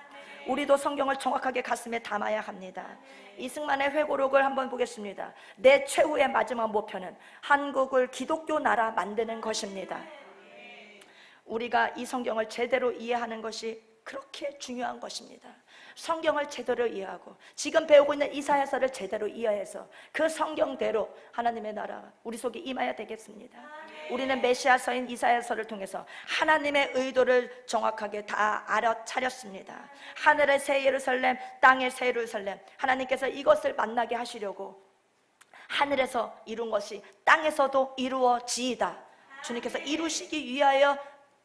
우리도 성경을 정확하게 가슴에 담아야 합니다. 이승만의 회고록을 한번 보겠습니다. 내 최후의 마지막 목표는 한국을 기독교 나라 만드는 것입니다. 우리가 이 성경을 제대로 이해하는 것이 그렇게 중요한 것입니다. 성경을 제대로 이해하고 지금 배우고 있는 이사야서를 제대로 이해해서 그 성경대로 하나님의 나라 우리 속에 임해야 되겠습니다. 우리는 메시아서인 이사야서를 통해서 하나님의 의도를 정확하게 다 알아차렸습니다. 하늘의 새 예루살렘, 땅의 새 예루살렘, 하나님께서 이것을 만나게 하시려고 하늘에서 이룬 것이 땅에서도 이루어지이다. 주님께서 이루시기 위하여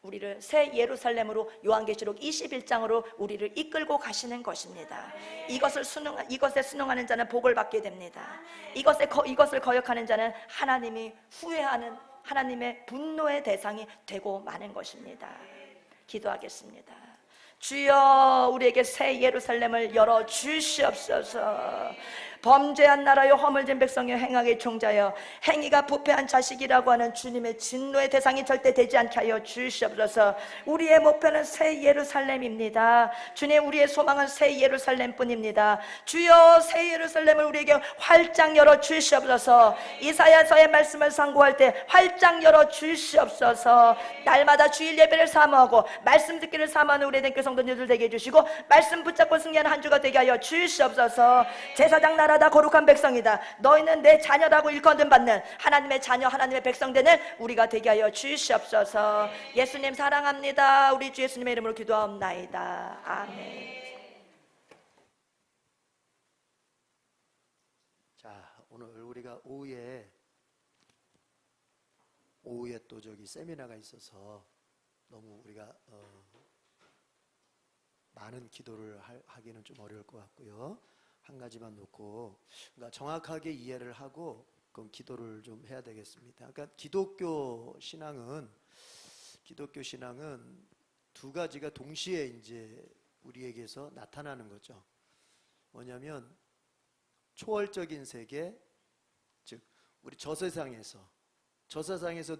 우리를 새 예루살렘으로 요한계시록 21장으로 우리를 이끌고 가시는 것입니다. 이것에 순응하는 자는 복을 받게 됩니다. 이것을 거역하는 자는 하나님이 후회하는 하나님의 분노의 대상이 되고 마는 것입니다. 기도하겠습니다. 주여, 우리에게 새 예루살렘을 열어 주시옵소서. 범죄한 나라여, 허물진 백성여, 행악의 종자여, 행위가 부패한 자식이라고 하는 주님의 진노의 대상이 절대 되지 않게 하여 주시옵소서. 우리의 목표는 새 예루살렘입니다. 주님, 우리의 소망은 새 예루살렘뿐입니다. 주여, 새 예루살렘을 우리에게 활짝 열어 주시옵소서. 이사야서의 말씀을 상고할 때 활짝 열어 주시옵소서. 날마다 주일 예배를 사모하고 말씀 듣기를 사모하는 우리의 된 성도님들 되게 해주시고, 말씀 붙잡고 승리하는 한 주가 되게 하여 주시옵소서. 제사장 나라다, 거룩한 백성이다, 너희는 내 자녀라고 일컬음 받는 하나님의 자녀, 하나님의 백성 되는 우리가 되게 하여 주시옵소서. 예수님 사랑합니다. 우리 주 예수님의 이름으로 기도하옵나이다. 아멘. 자, 오늘 우리가 오후에 또 저기 세미나가 있어서 너무 우리가 많은 기도를 하기는 좀 어려울 것 같고요. 한 가지만 놓고, 그러니까 정확하게 이해를 하고 그럼 기도를 좀 해야 되겠습니다. 그러니까 기독교 신앙은 두 가지가 동시에 이제 우리에게서 나타나는 거죠. 뭐냐면 초월적인 세계, 즉 우리 저세상에서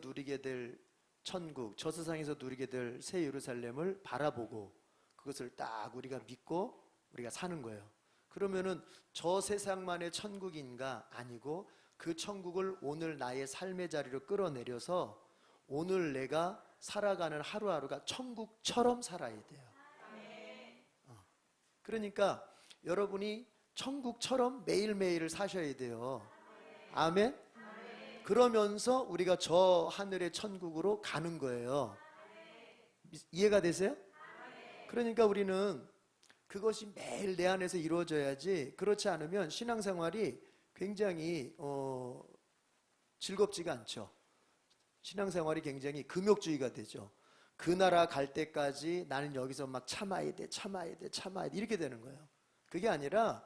누리게 될 천국, 저세상에서 누리게 될 새 예루살렘을 바라보고 그것을 딱 우리가 믿고 우리가 사는 거예요. 그러면은 저 세상만의 천국인가? 아니고 그 천국을 오늘 나의 삶의 자리로 끌어내려서 오늘 내가 살아가는 하루하루가 천국처럼 살아야 돼요. 그러니까 여러분이 천국처럼 매일매일을 사셔야 돼요. 아멘? 그러면서 우리가 저 하늘의 천국으로 가는 거예요. 이해가 되세요? 그러니까 우리는 그것이 매일 내 안에서 이루어져야지, 그렇지 않으면 신앙생활이 굉장히 즐겁지가 않죠. 신앙생활이 굉장히 금욕주의가 되죠. 그 나라 갈 때까지 나는 여기서 막 참아야 돼 이렇게 되는 거예요. 그게 아니라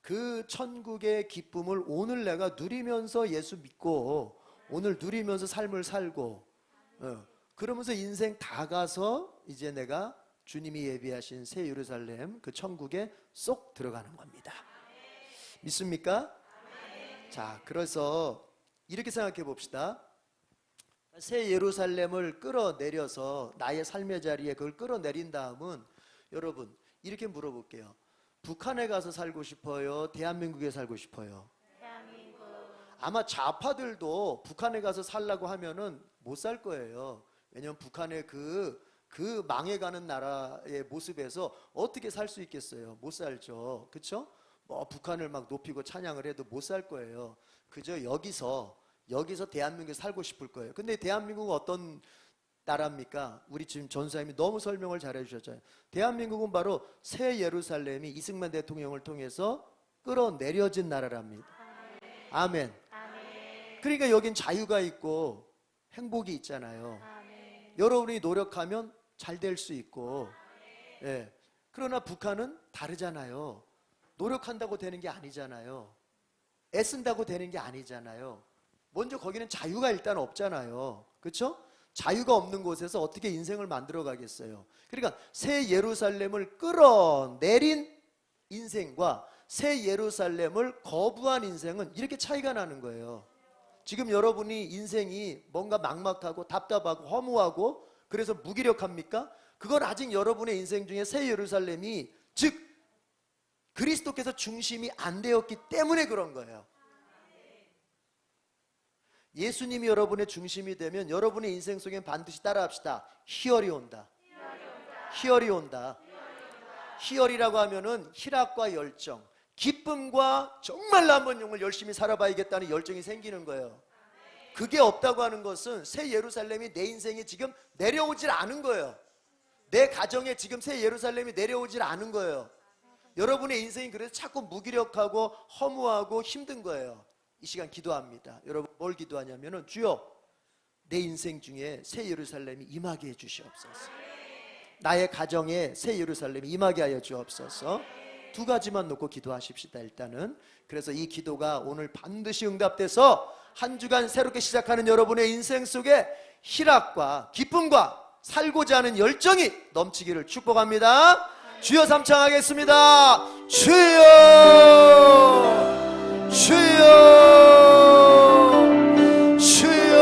그 천국의 기쁨을 오늘 내가 누리면서 예수 믿고 오늘 누리면서 삶을 살고 그러면서 인생 다 가서 이제 내가 주님이 예비하신 새 예루살렘 그 천국에 쏙 들어가는 겁니다. 믿습니까? 자, 그래서 이렇게 생각해 봅시다. 새 예루살렘을 끌어내려서 나의 삶의 자리에 그걸 끌어내린 다음은 여러분 이렇게 물어볼게요. 북한에 가서 살고 싶어요? 대한민국에 살고 싶어요? 대한민국. 아마 좌파들도 북한에 가서 살라고 하면은 못 살 거예요. 왜냐하면 북한의 그 망해가는 나라의 모습에서 어떻게 살 수 있겠어요? 못 살죠. 그렇죠? 뭐 북한을 막 높이고 찬양을 해도 못 살 거예요. 그저 여기서 대한민국에 살고 싶을 거예요. 근데 대한민국은 어떤 나라입니까? 우리 지금 전사님이 너무 설명을 잘해 주셨잖아요. 대한민국은 바로 새 예루살렘이 이승만 대통령을 통해서 끌어내려진 나라랍니다. 아멘. 그러니까 여긴 자유가 있고 행복이 있잖아요. 여러분이 노력하면 잘 될 수 있고, 예. 그러나 북한은 다르잖아요. 노력한다고 되는 게 아니잖아요. 애쓴다고 되는 게 아니잖아요. 먼저 거기는 자유가 일단 없잖아요. 그렇죠? 자유가 없는 곳에서 어떻게 인생을 만들어 가겠어요? 그러니까 새 예루살렘을 끌어내린 인생과 새 예루살렘을 거부한 인생은 이렇게 차이가 나는 거예요. 지금 여러분이 인생이 뭔가 막막하고 답답하고 허무하고 그래서 무기력합니까? 그건 아직 여러분의 인생 중에 새 예루살렘이, 즉 그리스도께서 중심이 안 되었기 때문에 그런 거예요. 예수님이 여러분의 중심이 되면 여러분의 인생 속엔 반드시 따라합시다. 희열이 온다. 희열이 온다. 희열이라고 하면은 희락과 열정, 기쁨과 정말로 한번 용을 열심히 살아봐야겠다는 열정이 생기는 거예요. 그게 없다고 하는 것은 새 예루살렘이 내 인생에 지금 내려오질 않은 거예요. 내 가정에 지금 새 예루살렘이 내려오질 않은 거예요. 여러분의 인생이 그래서 자꾸 무기력하고 허무하고 힘든 거예요. 이 시간 기도합니다. 여러분 뭘 기도하냐면은, 주여 내 인생 중에 새 예루살렘이 임하게 해 주시옵소서. 나의 가정에 새 예루살렘이 임하게 하여 주옵소서. 두 가지만 놓고 기도하십시다. 일단은 그래서 이 기도가 오늘 반드시 응답돼서 한 주간 새롭게 시작하는 여러분의 인생 속에 희락과 기쁨과 살고자 하는 열정이 넘치기를 축복합니다. 주여 삼창하겠습니다. 주여 주여 주여.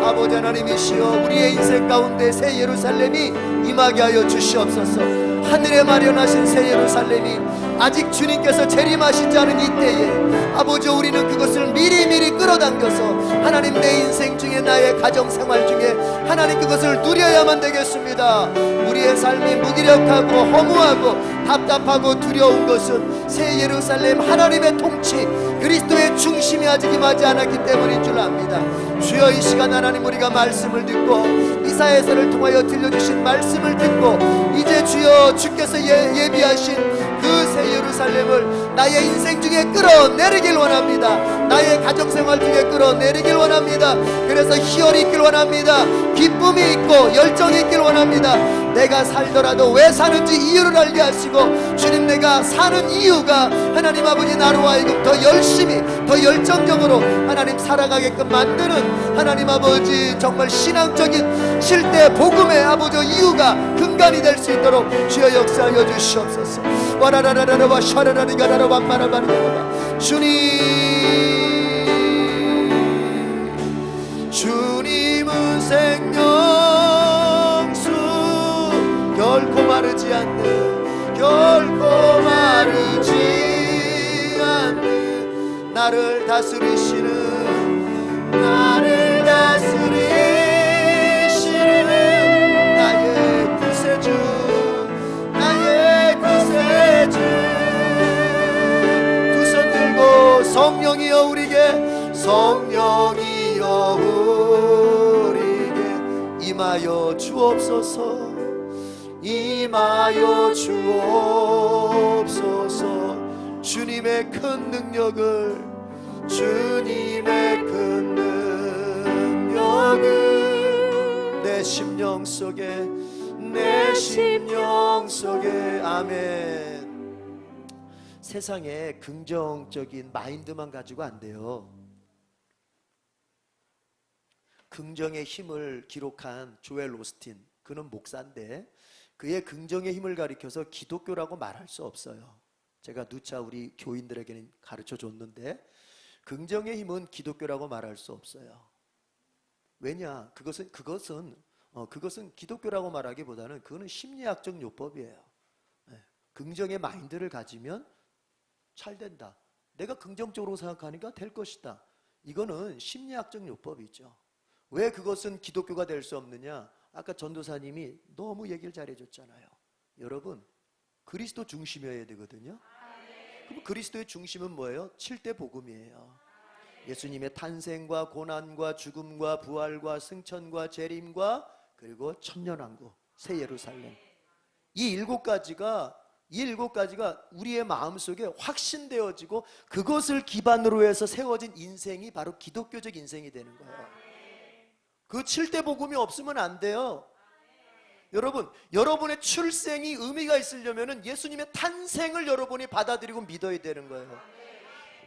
아버지 하나님이시여, 우리의 인생 가운데 새 예루살렘이 임하게 하여 주시옵소서. 하늘에 마련하신 새 예루살렘이 아직 주님께서 재림하시지 않은 이때에 아버지, 우리는 그것을 미리미리 끌어당겨서 하나님 내 인생 중에, 나의 가정생활 중에 하나님 그것을 누려야만 되겠습니다. 우리의 삶이 무기력하고 허무하고 답답하고 두려운 것은 새 예루살렘 하나님의 통치, 그리스도의 중심이 아직 임하지 않았기 때문인 줄 압니다. 주여, 이 시간 하나님 우리가 말씀을 듣고 이사야서를 통하여 들려주신 말씀을 듣고 이제 주여 주께서 예비하신 그 새 예루살렘을 나의 인생 중에 끌어내리길 원합니다. 나의 가정생활 중에 끌어내리길 원합니다. 그래서 희열이 있길 원합니다. 기쁨이 있고 열정이 있길 원합니다. 내가 살더라도 왜 사는지 이유를 알게 하시고, 주님 내가 사는 이유가 하나님 아버지 나로 하여금 더 열심히 더 열정적으로 하나님 살아가게끔 만드는 하나님 아버지 정말 신앙적인 실대 복음의 아버지 이유가 근간이 될 수 있도록 주여 역사하여 주시옵소서. 와라라라라와 샤라라리가라라 완마라바리가라. 주님은 생명수, 결코 마르지 않는, 결코 마르지 않는, 나를 다스리시는, 나를 다스리시는 나의 구세주, 나의 구세주. 두 손 들고 성령이여 우리에게, 성령이여 우리에게 임하여 주옵소서. 임하여 주옵소서. 주님의 큰 능력을, 주님의 큰 능력을 내 심령 속에, 내 심령 속에. 아멘. 세상에 긍정적인 마인드만 가지고 안 돼요. 긍정의 힘을 기록한 조엘 오스틴, 그는 목사인데 그의 긍정의 힘을 가리켜서 기독교라고 말할 수 없어요. 제가 누차 우리 교인들에게는 가르쳐 줬는데 긍정의 힘은 기독교라고 말할 수 없어요. 왜냐? 그것은 기독교라고 말하기보다는 그거는 심리학적 요법이에요. 긍정의 마인드를 가지면 잘 된다. 내가 긍정적으로 생각하니까 될 것이다. 이거는 심리학적 요법이죠. 왜 그것은 기독교가 될 수 없느냐? 아까 전도사님이 너무 얘기를 잘해줬잖아요. 여러분, 그리스도 중심이어야 되거든요. 그럼 그리스도의 중심은 뭐예요? 7대 복음이에요. 예수님의 탄생과 고난과 죽음과 부활과 승천과 재림과 그리고 천년왕국, 새 예루살렘. 이 7가지가 이 7가지가 우리의 마음속에 확신되어지고 그것을 기반으로 해서 세워진 인생이 바로 기독교적 인생이 되는 거예요. 그 7대 복음이 없으면 안 돼요. 여러분, 여러분의 출생이 의미가 있으려면 예수님의 탄생을 여러분이 받아들이고 믿어야 되는 거예요.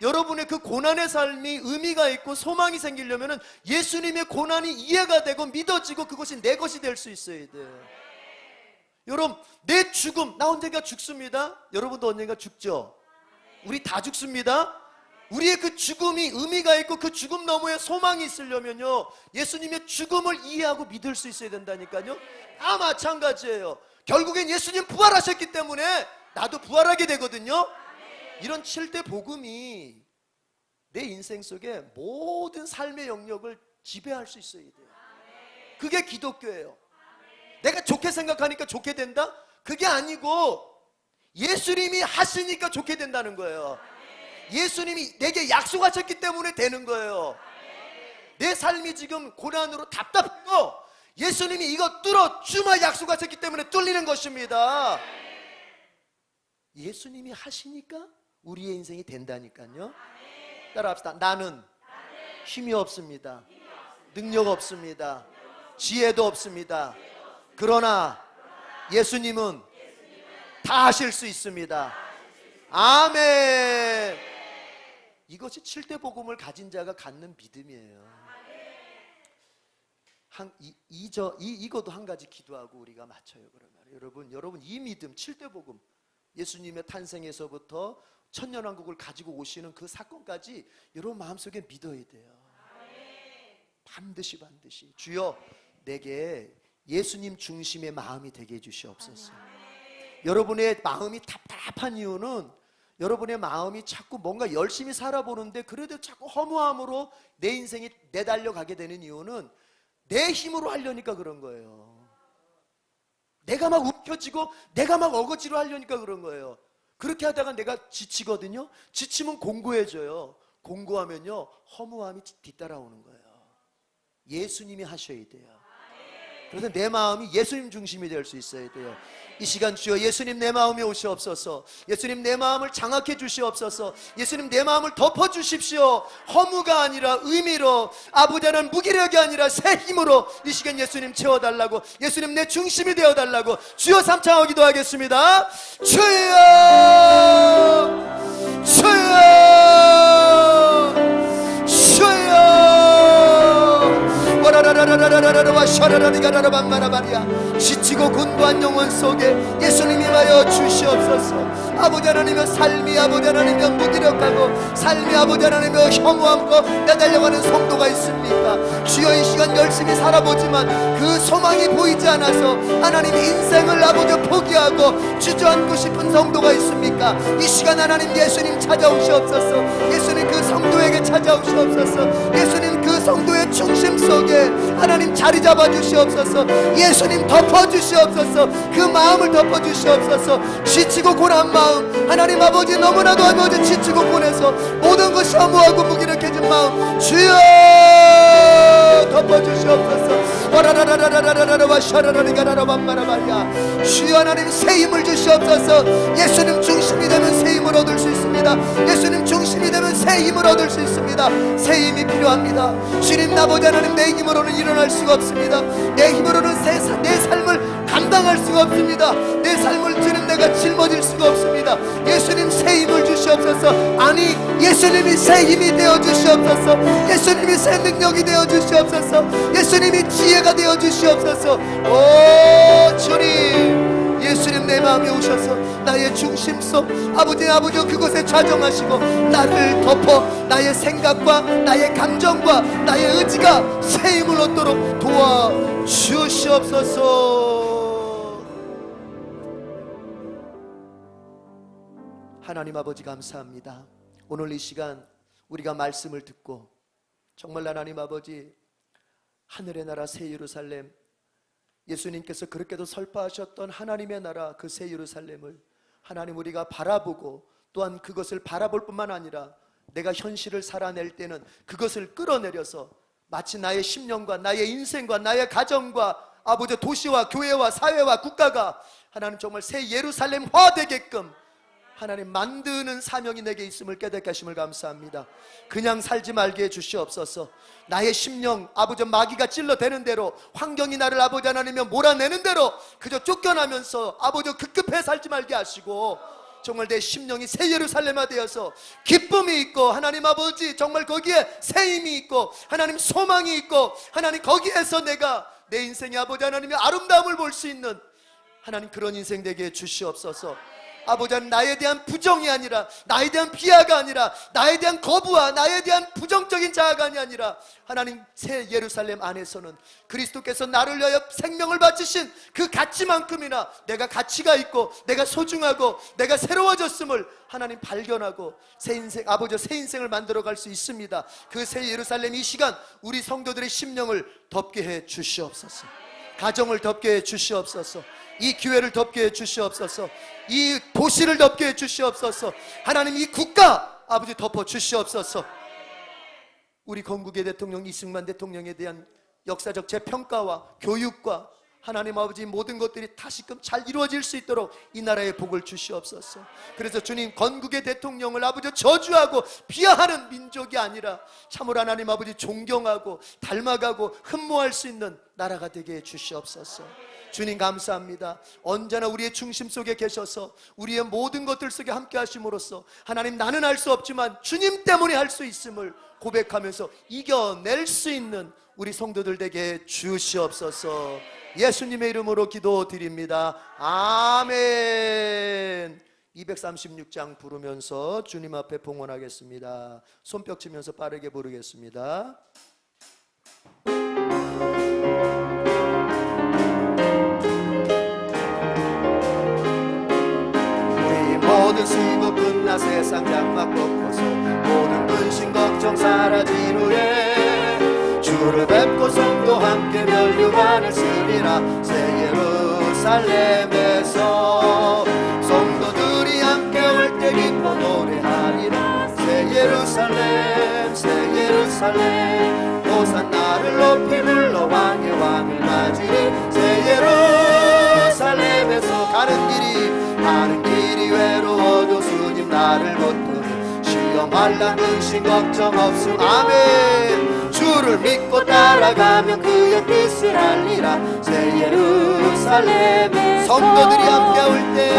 여러분의 그 고난의 삶이 의미가 있고 소망이 생기려면 예수님의 고난이 이해가 되고 믿어지고 그것이 내 것이 될 수 있어야 돼요. 여러분, 내 죽음, 나 언젠가 죽습니다. 여러분도 언젠가 죽죠? 우리 다 죽습니다. 우리의 그 죽음이 의미가 있고 그 죽음 너머에 소망이 있으려면요, 예수님의 죽음을 이해하고 믿을 수 있어야 된다니까요. 다 마찬가지예요. 결국엔 예수님 부활하셨기 때문에 나도 부활하게 되거든요. 이런 7대 복음이 내 인생 속에 모든 삶의 영역을 지배할 수 있어야 돼요. 그게 기독교예요. 내가 좋게 생각하니까 좋게 된다? 그게 아니고 예수님이 하시니까 좋게 된다는 거예요. 예수님이 내게 약속하셨기 때문에 되는 거예요. 내 삶이 지금 고난으로 답답하고 예수님이 이거 뚫어주마 약속하셨기 때문에 뚫리는 것입니다. 예수님이 하시니까 우리의 인생이 된다니까요. 따라합시다. 나는 힘이 없습니다. 능력 없습니다. 지혜도 없습니다. 그러나 예수님은 다 하실 수 있습니다. 아멘. 이것이 7대 복음을 가진 자가 갖는 믿음이에요. 이것도 한 가지 기도하고 우리가 맞춰요. 그러면 여러분 이 믿음 7대 복음, 예수님의 탄생에서부터 천년왕국을 가지고 오시는 그 사건까지 여러분 마음속에 믿어야 돼요. 반드시 주여 내게 예수님 중심의 마음이 되게 해주시옵소서. 여러분의 마음이 답답한 이유는 여러분의 마음이 자꾸 뭔가 열심히 살아보는데 그래도 자꾸 허무함으로 내 인생이 내달려가게 되는 이유는 내 힘으로 하려니까 그런 거예요. 내가 막 움켜쥐고 내가 막 어거지로 하려니까 그런 거예요. 그렇게 하다가 내가 지치거든요. 지치면 공고해져요. 공고하면요 허무함이 뒤따라오는 거예요. 예수님이 하셔야 돼요. 그래서 내 마음이 예수님 중심이 될 수 있어야 돼요. 이 시간 주여 예수님 내 마음에 오시옵소서. 예수님 내 마음을 장악해 주시옵소서. 예수님 내 마음을 덮어 주십시오. 허무가 아니라 의미로, 아부자는 무기력이 아니라 새 힘으로 이 시간 예수님 채워달라고, 예수님 내 중심이 되어달라고 주여 삼창하고 기도하겠습니다. 주여 지치고 곤고한 영혼 속에 예수님이 와여 주시옵소서. 아버지 하나님의 삶이 아버지 하나님의 무기력하고 삶이 아버지 하나님의 허무함과 내달려가는 성도가 있습니까? 주여 이 시간 열심히 살아보지만 그 소망이 보이지 않아서 하나님의 인생을 아버지 포기하고 주저앉고 싶은 성도가 있습니까? 이 시간 하나님 예수님 찾아오시옵소서. 예수님 그 성도에게 찾아오시옵소서. 예수님 그 성도의 중심 속에 하나님 자리 잡아 주시옵소서. 예수님 덮어 주시옵소서. 그 마음을 덮어 주시옵소서. 지치고 고난 마음 하나님 아버지 너무나도 아버지 지치고 고뇌서 모든 것이 허무하고 무기력해진 마음 주여 덮어 주시옵소서. 주여 하나님 새 힘을 주시옵소서. 예수님 중심이 되면 새 힘을 얻을 수 있습니다. 예수님 중심이 되면 새 힘을 얻을 수 있습니다. 새 힘이 필요합니다. 주님 아버지 하나님 내 힘으로는 일어날 수가 없습니다. 내 힘으로는 내 삶을 감당할 수가 없습니다. 내 삶을 주님 내가 짊어질 수가 없습니다. 예수님 새 힘을 주시옵소서. 아니 예수님이 새 힘이 되어 주시옵소서. 예수님이 새 능력이 되어 주시옵소서. 예수님이 지혜가 되어 주시옵소서. 오 주님 예수님 내 마음에 오셔서 나의 중심 속 아버지 그곳에 좌정하시고 나를 덮어 나의 생각과 나의 감정과 나의 의지가 새 힘을 얻도록 도와주시옵소서. 하나님 아버지 감사합니다. 오늘 이 시간 우리가 말씀을 듣고 정말 하나님 아버지 하늘의 나라 새 예루살렘, 예수님께서 그렇게도 설파하셨던 하나님의 나라 그 새 예루살렘을 하나님 우리가 바라보고 또한 그것을 바라볼 뿐만 아니라 내가 현실을 살아낼 때는 그것을 끌어내려서 마치 나의 심령과 나의 인생과 나의 가정과 아버지 도시와 교회와 사회와 국가가 하나님 정말 새 예루살렘화 되게끔 하나님 만드는 사명이 내게 있음을 깨닫게 하심을 감사합니다. 그냥 살지 말게 해주시옵소서. 나의 심령 아버지 마귀가 찔러대는 대로, 환경이 나를 아버지 하나님이여 몰아내는 대로 그저 쫓겨나면서 아버지 급급해 살지 말게 하시고, 정말 내 심령이 새 예루살렘화 되어서 기쁨이 있고, 하나님 아버지 정말 거기에 새 힘이 있고, 하나님 소망이 있고, 하나님 거기에서 내가 내 인생의 아버지 하나님의 아름다움을 볼 수 있는 하나님 그런 인생 되게 해 주시옵소서. 아버지 하나님, 나에 대한 부정이 아니라, 나에 대한 비하가 아니라, 나에 대한 거부와 나에 대한 부정적인 자아간이 아니라, 하나님 새 예루살렘 안에서는 그리스도께서 나를 위하여 생명을 바치신 그 가치만큼이나 내가 가치가 있고, 내가 소중하고, 내가 새로워졌음을 하나님 발견하고 새 인생, 아버지 새 인생을 만들어갈 수 있습니다. 그 새 예루살렘 이 시간 우리 성도들의 심령을 덮게 해 주시옵소서. 가정을 덮게 해 주시옵소서. 이 교회를 덮게 해 주시옵소서. 이 도시를 덮게 해 주시옵소서. 하나님 이 국가 아버지 덮어 주시옵소서. 우리 건국의 대통령 이승만 대통령에 대한 역사적 재평가와 교육과 하나님 아버지 모든 것들이 다시금 잘 이루어질 수 있도록 이 나라에 복을 주시옵소서. 그래서 주님, 건국의 대통령을 아버지 저주하고 비하하는 민족이 아니라 참으로 하나님 아버지 존경하고 닮아가고 흠모할 수 있는 나라가 되게 해 주시옵소서. 주님 감사합니다. 언제나 우리의 중심 속에 계셔서 우리의 모든 것들 속에 함께 하심으로써 하나님, 나는 할 수 없지만 주님 때문에 할 수 있음을 고백하면서 이겨낼 수 있는 우리 성도들 되게 주시옵소서. 예수님의 이름으로 기도드립니다. 아멘. 236장 부르면서 주님 앞에 봉헌하겠습니다. 손뼉 치면서 빠르게 부르겠습니다. 우리 모든 수고 끝나 세상 장막 꺾어서 모든 근심 걱정 사라진 후에 주를 뵙고 성도 함께 멸류관을 쓰리라. 새 예루살렘에서 성도들이 함께 올 때 기뻐 노래하리라. 새 예루살렘 새 예루살렘 호산나를 높이 불러 왕의 왕을 맞으리. 새 예루살렘에서 가는 길이 외로워도 주님 나를 붙드니 시험 환난 근심 걱정 없음. 아멘. 주를 믿고 따라가면 그의 뜻을 알리라. 새 예루살렘에 성도들이 함께 올 때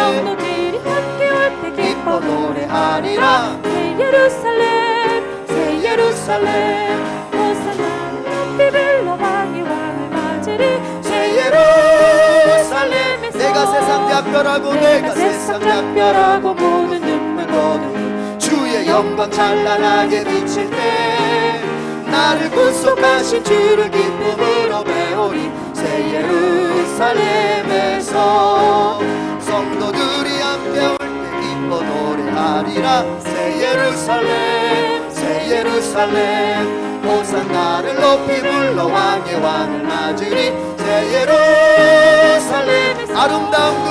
기뻐 노래하리라. 새 예루살렘 새 예루살렘 호산나를 높이 불러 왕의 왕을 맞으리. 새 예루살렘 내가 세상 작별하고 내가 세상 작별하고 모든 눈물 거두고 주의 영광 찬란하게 비칠 때 나를 구속하신 주를 기쁨으로 배우리. 새 예루살렘에서 성도들이 함께 올 때 기뻐 노래하리라. 새 예루살렘 새 예루살렘 호산나를 높이 불러 왕의 왕을 맞으리. 새 예루살렘 아름다운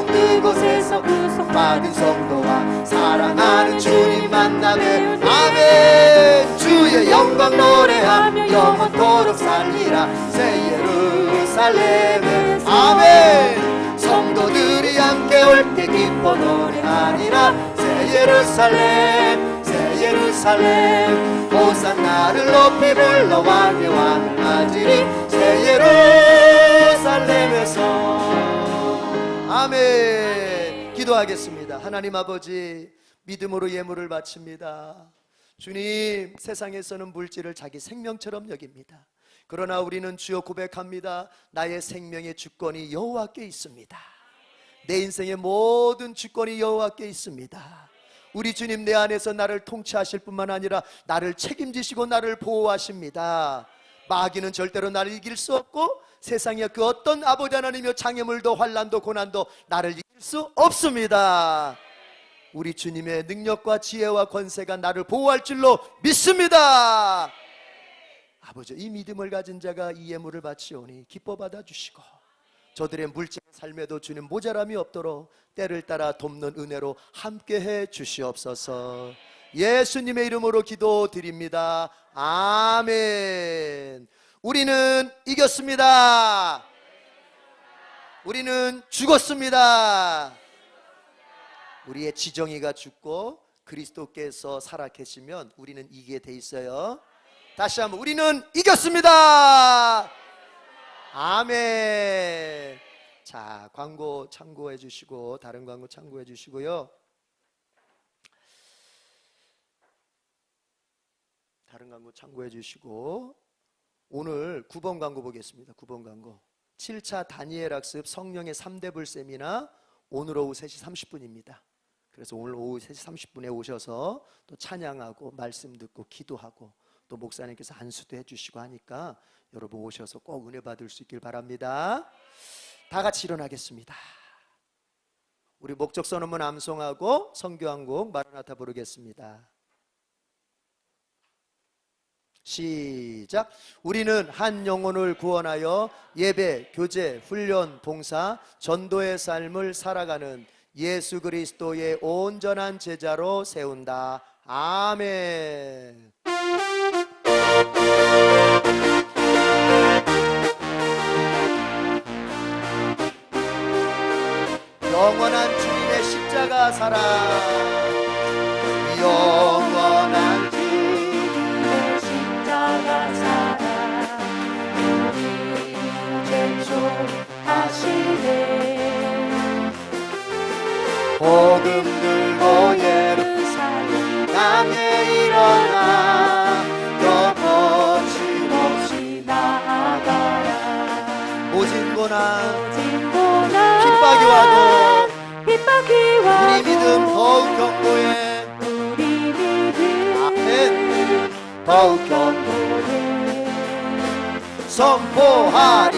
그곳에서 구속받은 성도와 사랑하는 주님 만나며 아멘. 주의 영광 노래하며 영원토록 살리라. 새 예루살렘에 아멘. 성도들이 함께 올 때 기뻐 노래하리라. 새 예루살렘 새 예루살렘 호산나를 높이 불러 왕의 왕을 맞으리. 새 예루살렘에서 아멘. 기도하겠습니다. 하나님 아버지, 믿음으로 예물을 바칩니다. 주님, 세상에서는 물질을 자기 생명처럼 여깁니다. 그러나 우리는 주여 고백합니다. 나의 생명의 주권이 여호와께 있습니다. 내 인생의 모든 주권이 여호와께 있습니다. 우리 주님 내 안에서 나를 통치하실 뿐만 아니라 나를 책임지시고 나를 보호하십니다. 마귀는 절대로 나를 이길 수 없고 세상의 그 어떤 아버지 하나님이여 장애물도 환난도 고난도 나를 이길 수 없습니다. 우리 주님의 능력과 지혜와 권세가 나를 보호할 줄로 믿습니다. 아버지, 이 믿음을 가진 자가 이 예물을 바치오니 기뻐 받아주시고 저들의 물질 삶에도 주님 모자람이 없도록 때를 따라 돕는 은혜로 함께해 주시옵소서. 예수님의 이름으로 기도드립니다. 아멘. 우리는 이겼습니다. 우리는 죽었습니다. 우리의 지정이가 죽고 그리스도께서 살아 계시면 우리는 이기게 돼 있어요. 다시 한번, 우리는 이겼습니다. 아멘. 자, 광고 참고해 주시고, 다른 광고 참고해 주시고요. 다른 광고 참고해 주시고, 오늘 9번 광고 보겠습니다. 9번 광고. 7차 다니엘 학습 성령의 3대불 세미나, 오늘 오후 3시 30분입니다. 그래서 오늘 오후 3시 30분에 오셔서 또 찬양하고 말씀 듣고 기도하고 또 목사님께서 안수도 해주시고 하니까 여러분 오셔서 꼭 은혜 받을 수 있길 바랍니다. 다 같이 일어나겠습니다. 우리 목적 선언문 암송하고 성교 한 곡 마라나타 부르겠습니다. 시작. 우리는 한 영혼을 구원하여 예배, 교제, 훈련, 봉사, 전도의 삶을 살아가는 예수 그리스도의 온전한 제자로 세운다. 아멘. 영원한 주님의 십자가 사랑, 영원한 주님의 십자가 사랑 우리 제초하시네. 복음 들고 예루살렘 땅에 일어나 더 거침없이 나아가라. 모진 고난 핍박이 와도 우리 믿음 더욱 견고해. 우리 믿음 아멘. 더욱 견고해. 선포하리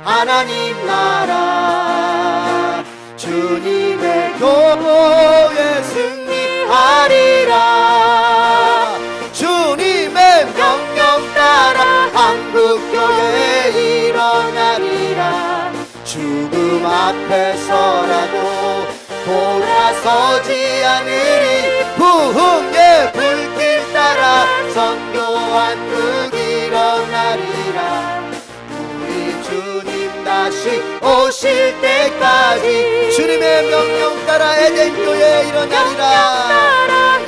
하나님 나라, 주님의 교회 승리하리라. 주님의 명령 따라 한국교회에 일어나리라. 죽음 앞에서라도 돌아서지 않으리. 부흥의 불길 따라 선교한국 일어나리라. 우리 주님 다시 오실 때까지 주님의 명령 따라 에덴교회에 일어나리라.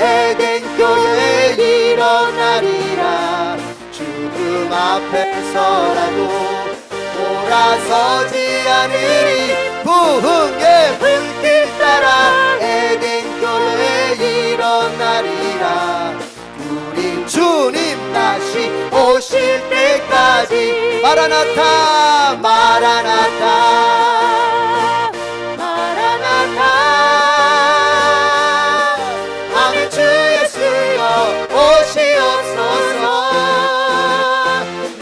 에덴교회에 일어나리라. 죽음 앞에서라도 돌아서지 않으리. 부흥의 불길 따라 에덴교회에 일어나리라. 우리 주님 다시 오실 때까지 마라나타 마라나타 마라나타. 아멘. 주 예수여 오시옵소서.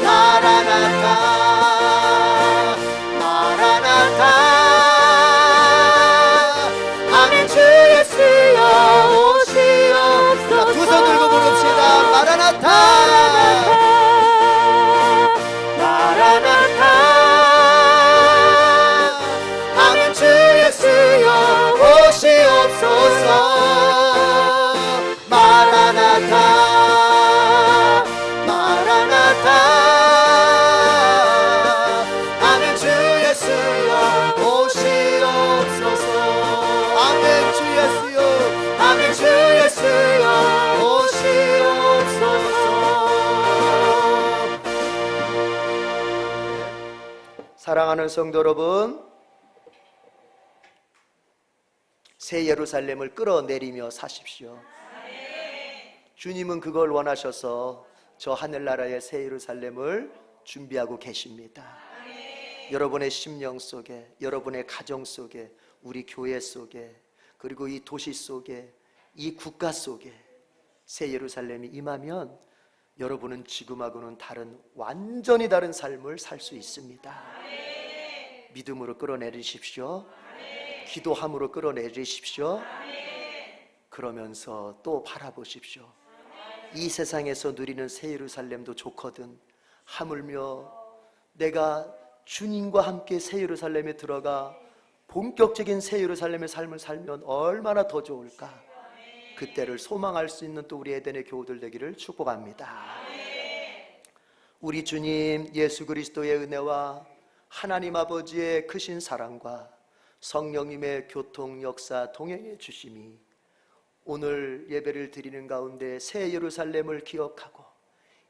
마라나타 마라나타. 아멘. 주 예수여 오시옵소서. 두 손 들고 부릅시다. 마라나타 마라나타. 아멘. 주 예수여 오시옵소서. 마라나타 마라나타. 아멘. 주 예수여 오시옵소서. 아멘. 주 예수여. 아멘. 주 예수여 오시옵소서. 사랑하는 성도 여러분, 새 예루살렘을 끌어내리며 사십시오. 주님은 그걸 원하셔서 저 하늘나라의 새 예루살렘을 준비하고 계십니다. 여러분의 심령 속에, 여러분의 가정 속에, 우리 교회 속에, 그리고 이 도시 속에, 이 국가 속에 새 예루살렘이 임하면 여러분은 지금하고는 완전히 다른 삶을 살 수 있습니다. 믿음으로 끌어내리십시오. 기도함으로 끌어내리십시오. 그러면서 또 바라보십시오. 이 세상에서 누리는 새 예루살렘도 좋거든. 하물며 내가 주님과 함께 새 예루살렘에 들어가 본격적인 새 예루살렘의 삶을 살면 얼마나 더 좋을까. 그때를 소망할 수 있는 또 우리 에덴의 교우들 되기를 축복합니다. 우리 주님 예수 그리스도의 은혜와 하나님 아버지의 크신 사랑과 성령님의 교통 역사 동행해 주심이 오늘 예배를 드리는 가운데 새 예루살렘을 기억하고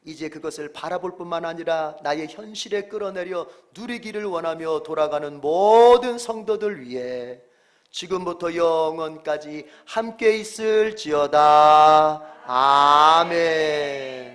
이제 그것을 바라볼 뿐만 아니라 나의 현실에 끌어내려 누리기를 원하며 돌아가는 모든 성도들 위해 지금부터 영원까지 함께 있을지어다. 아멘.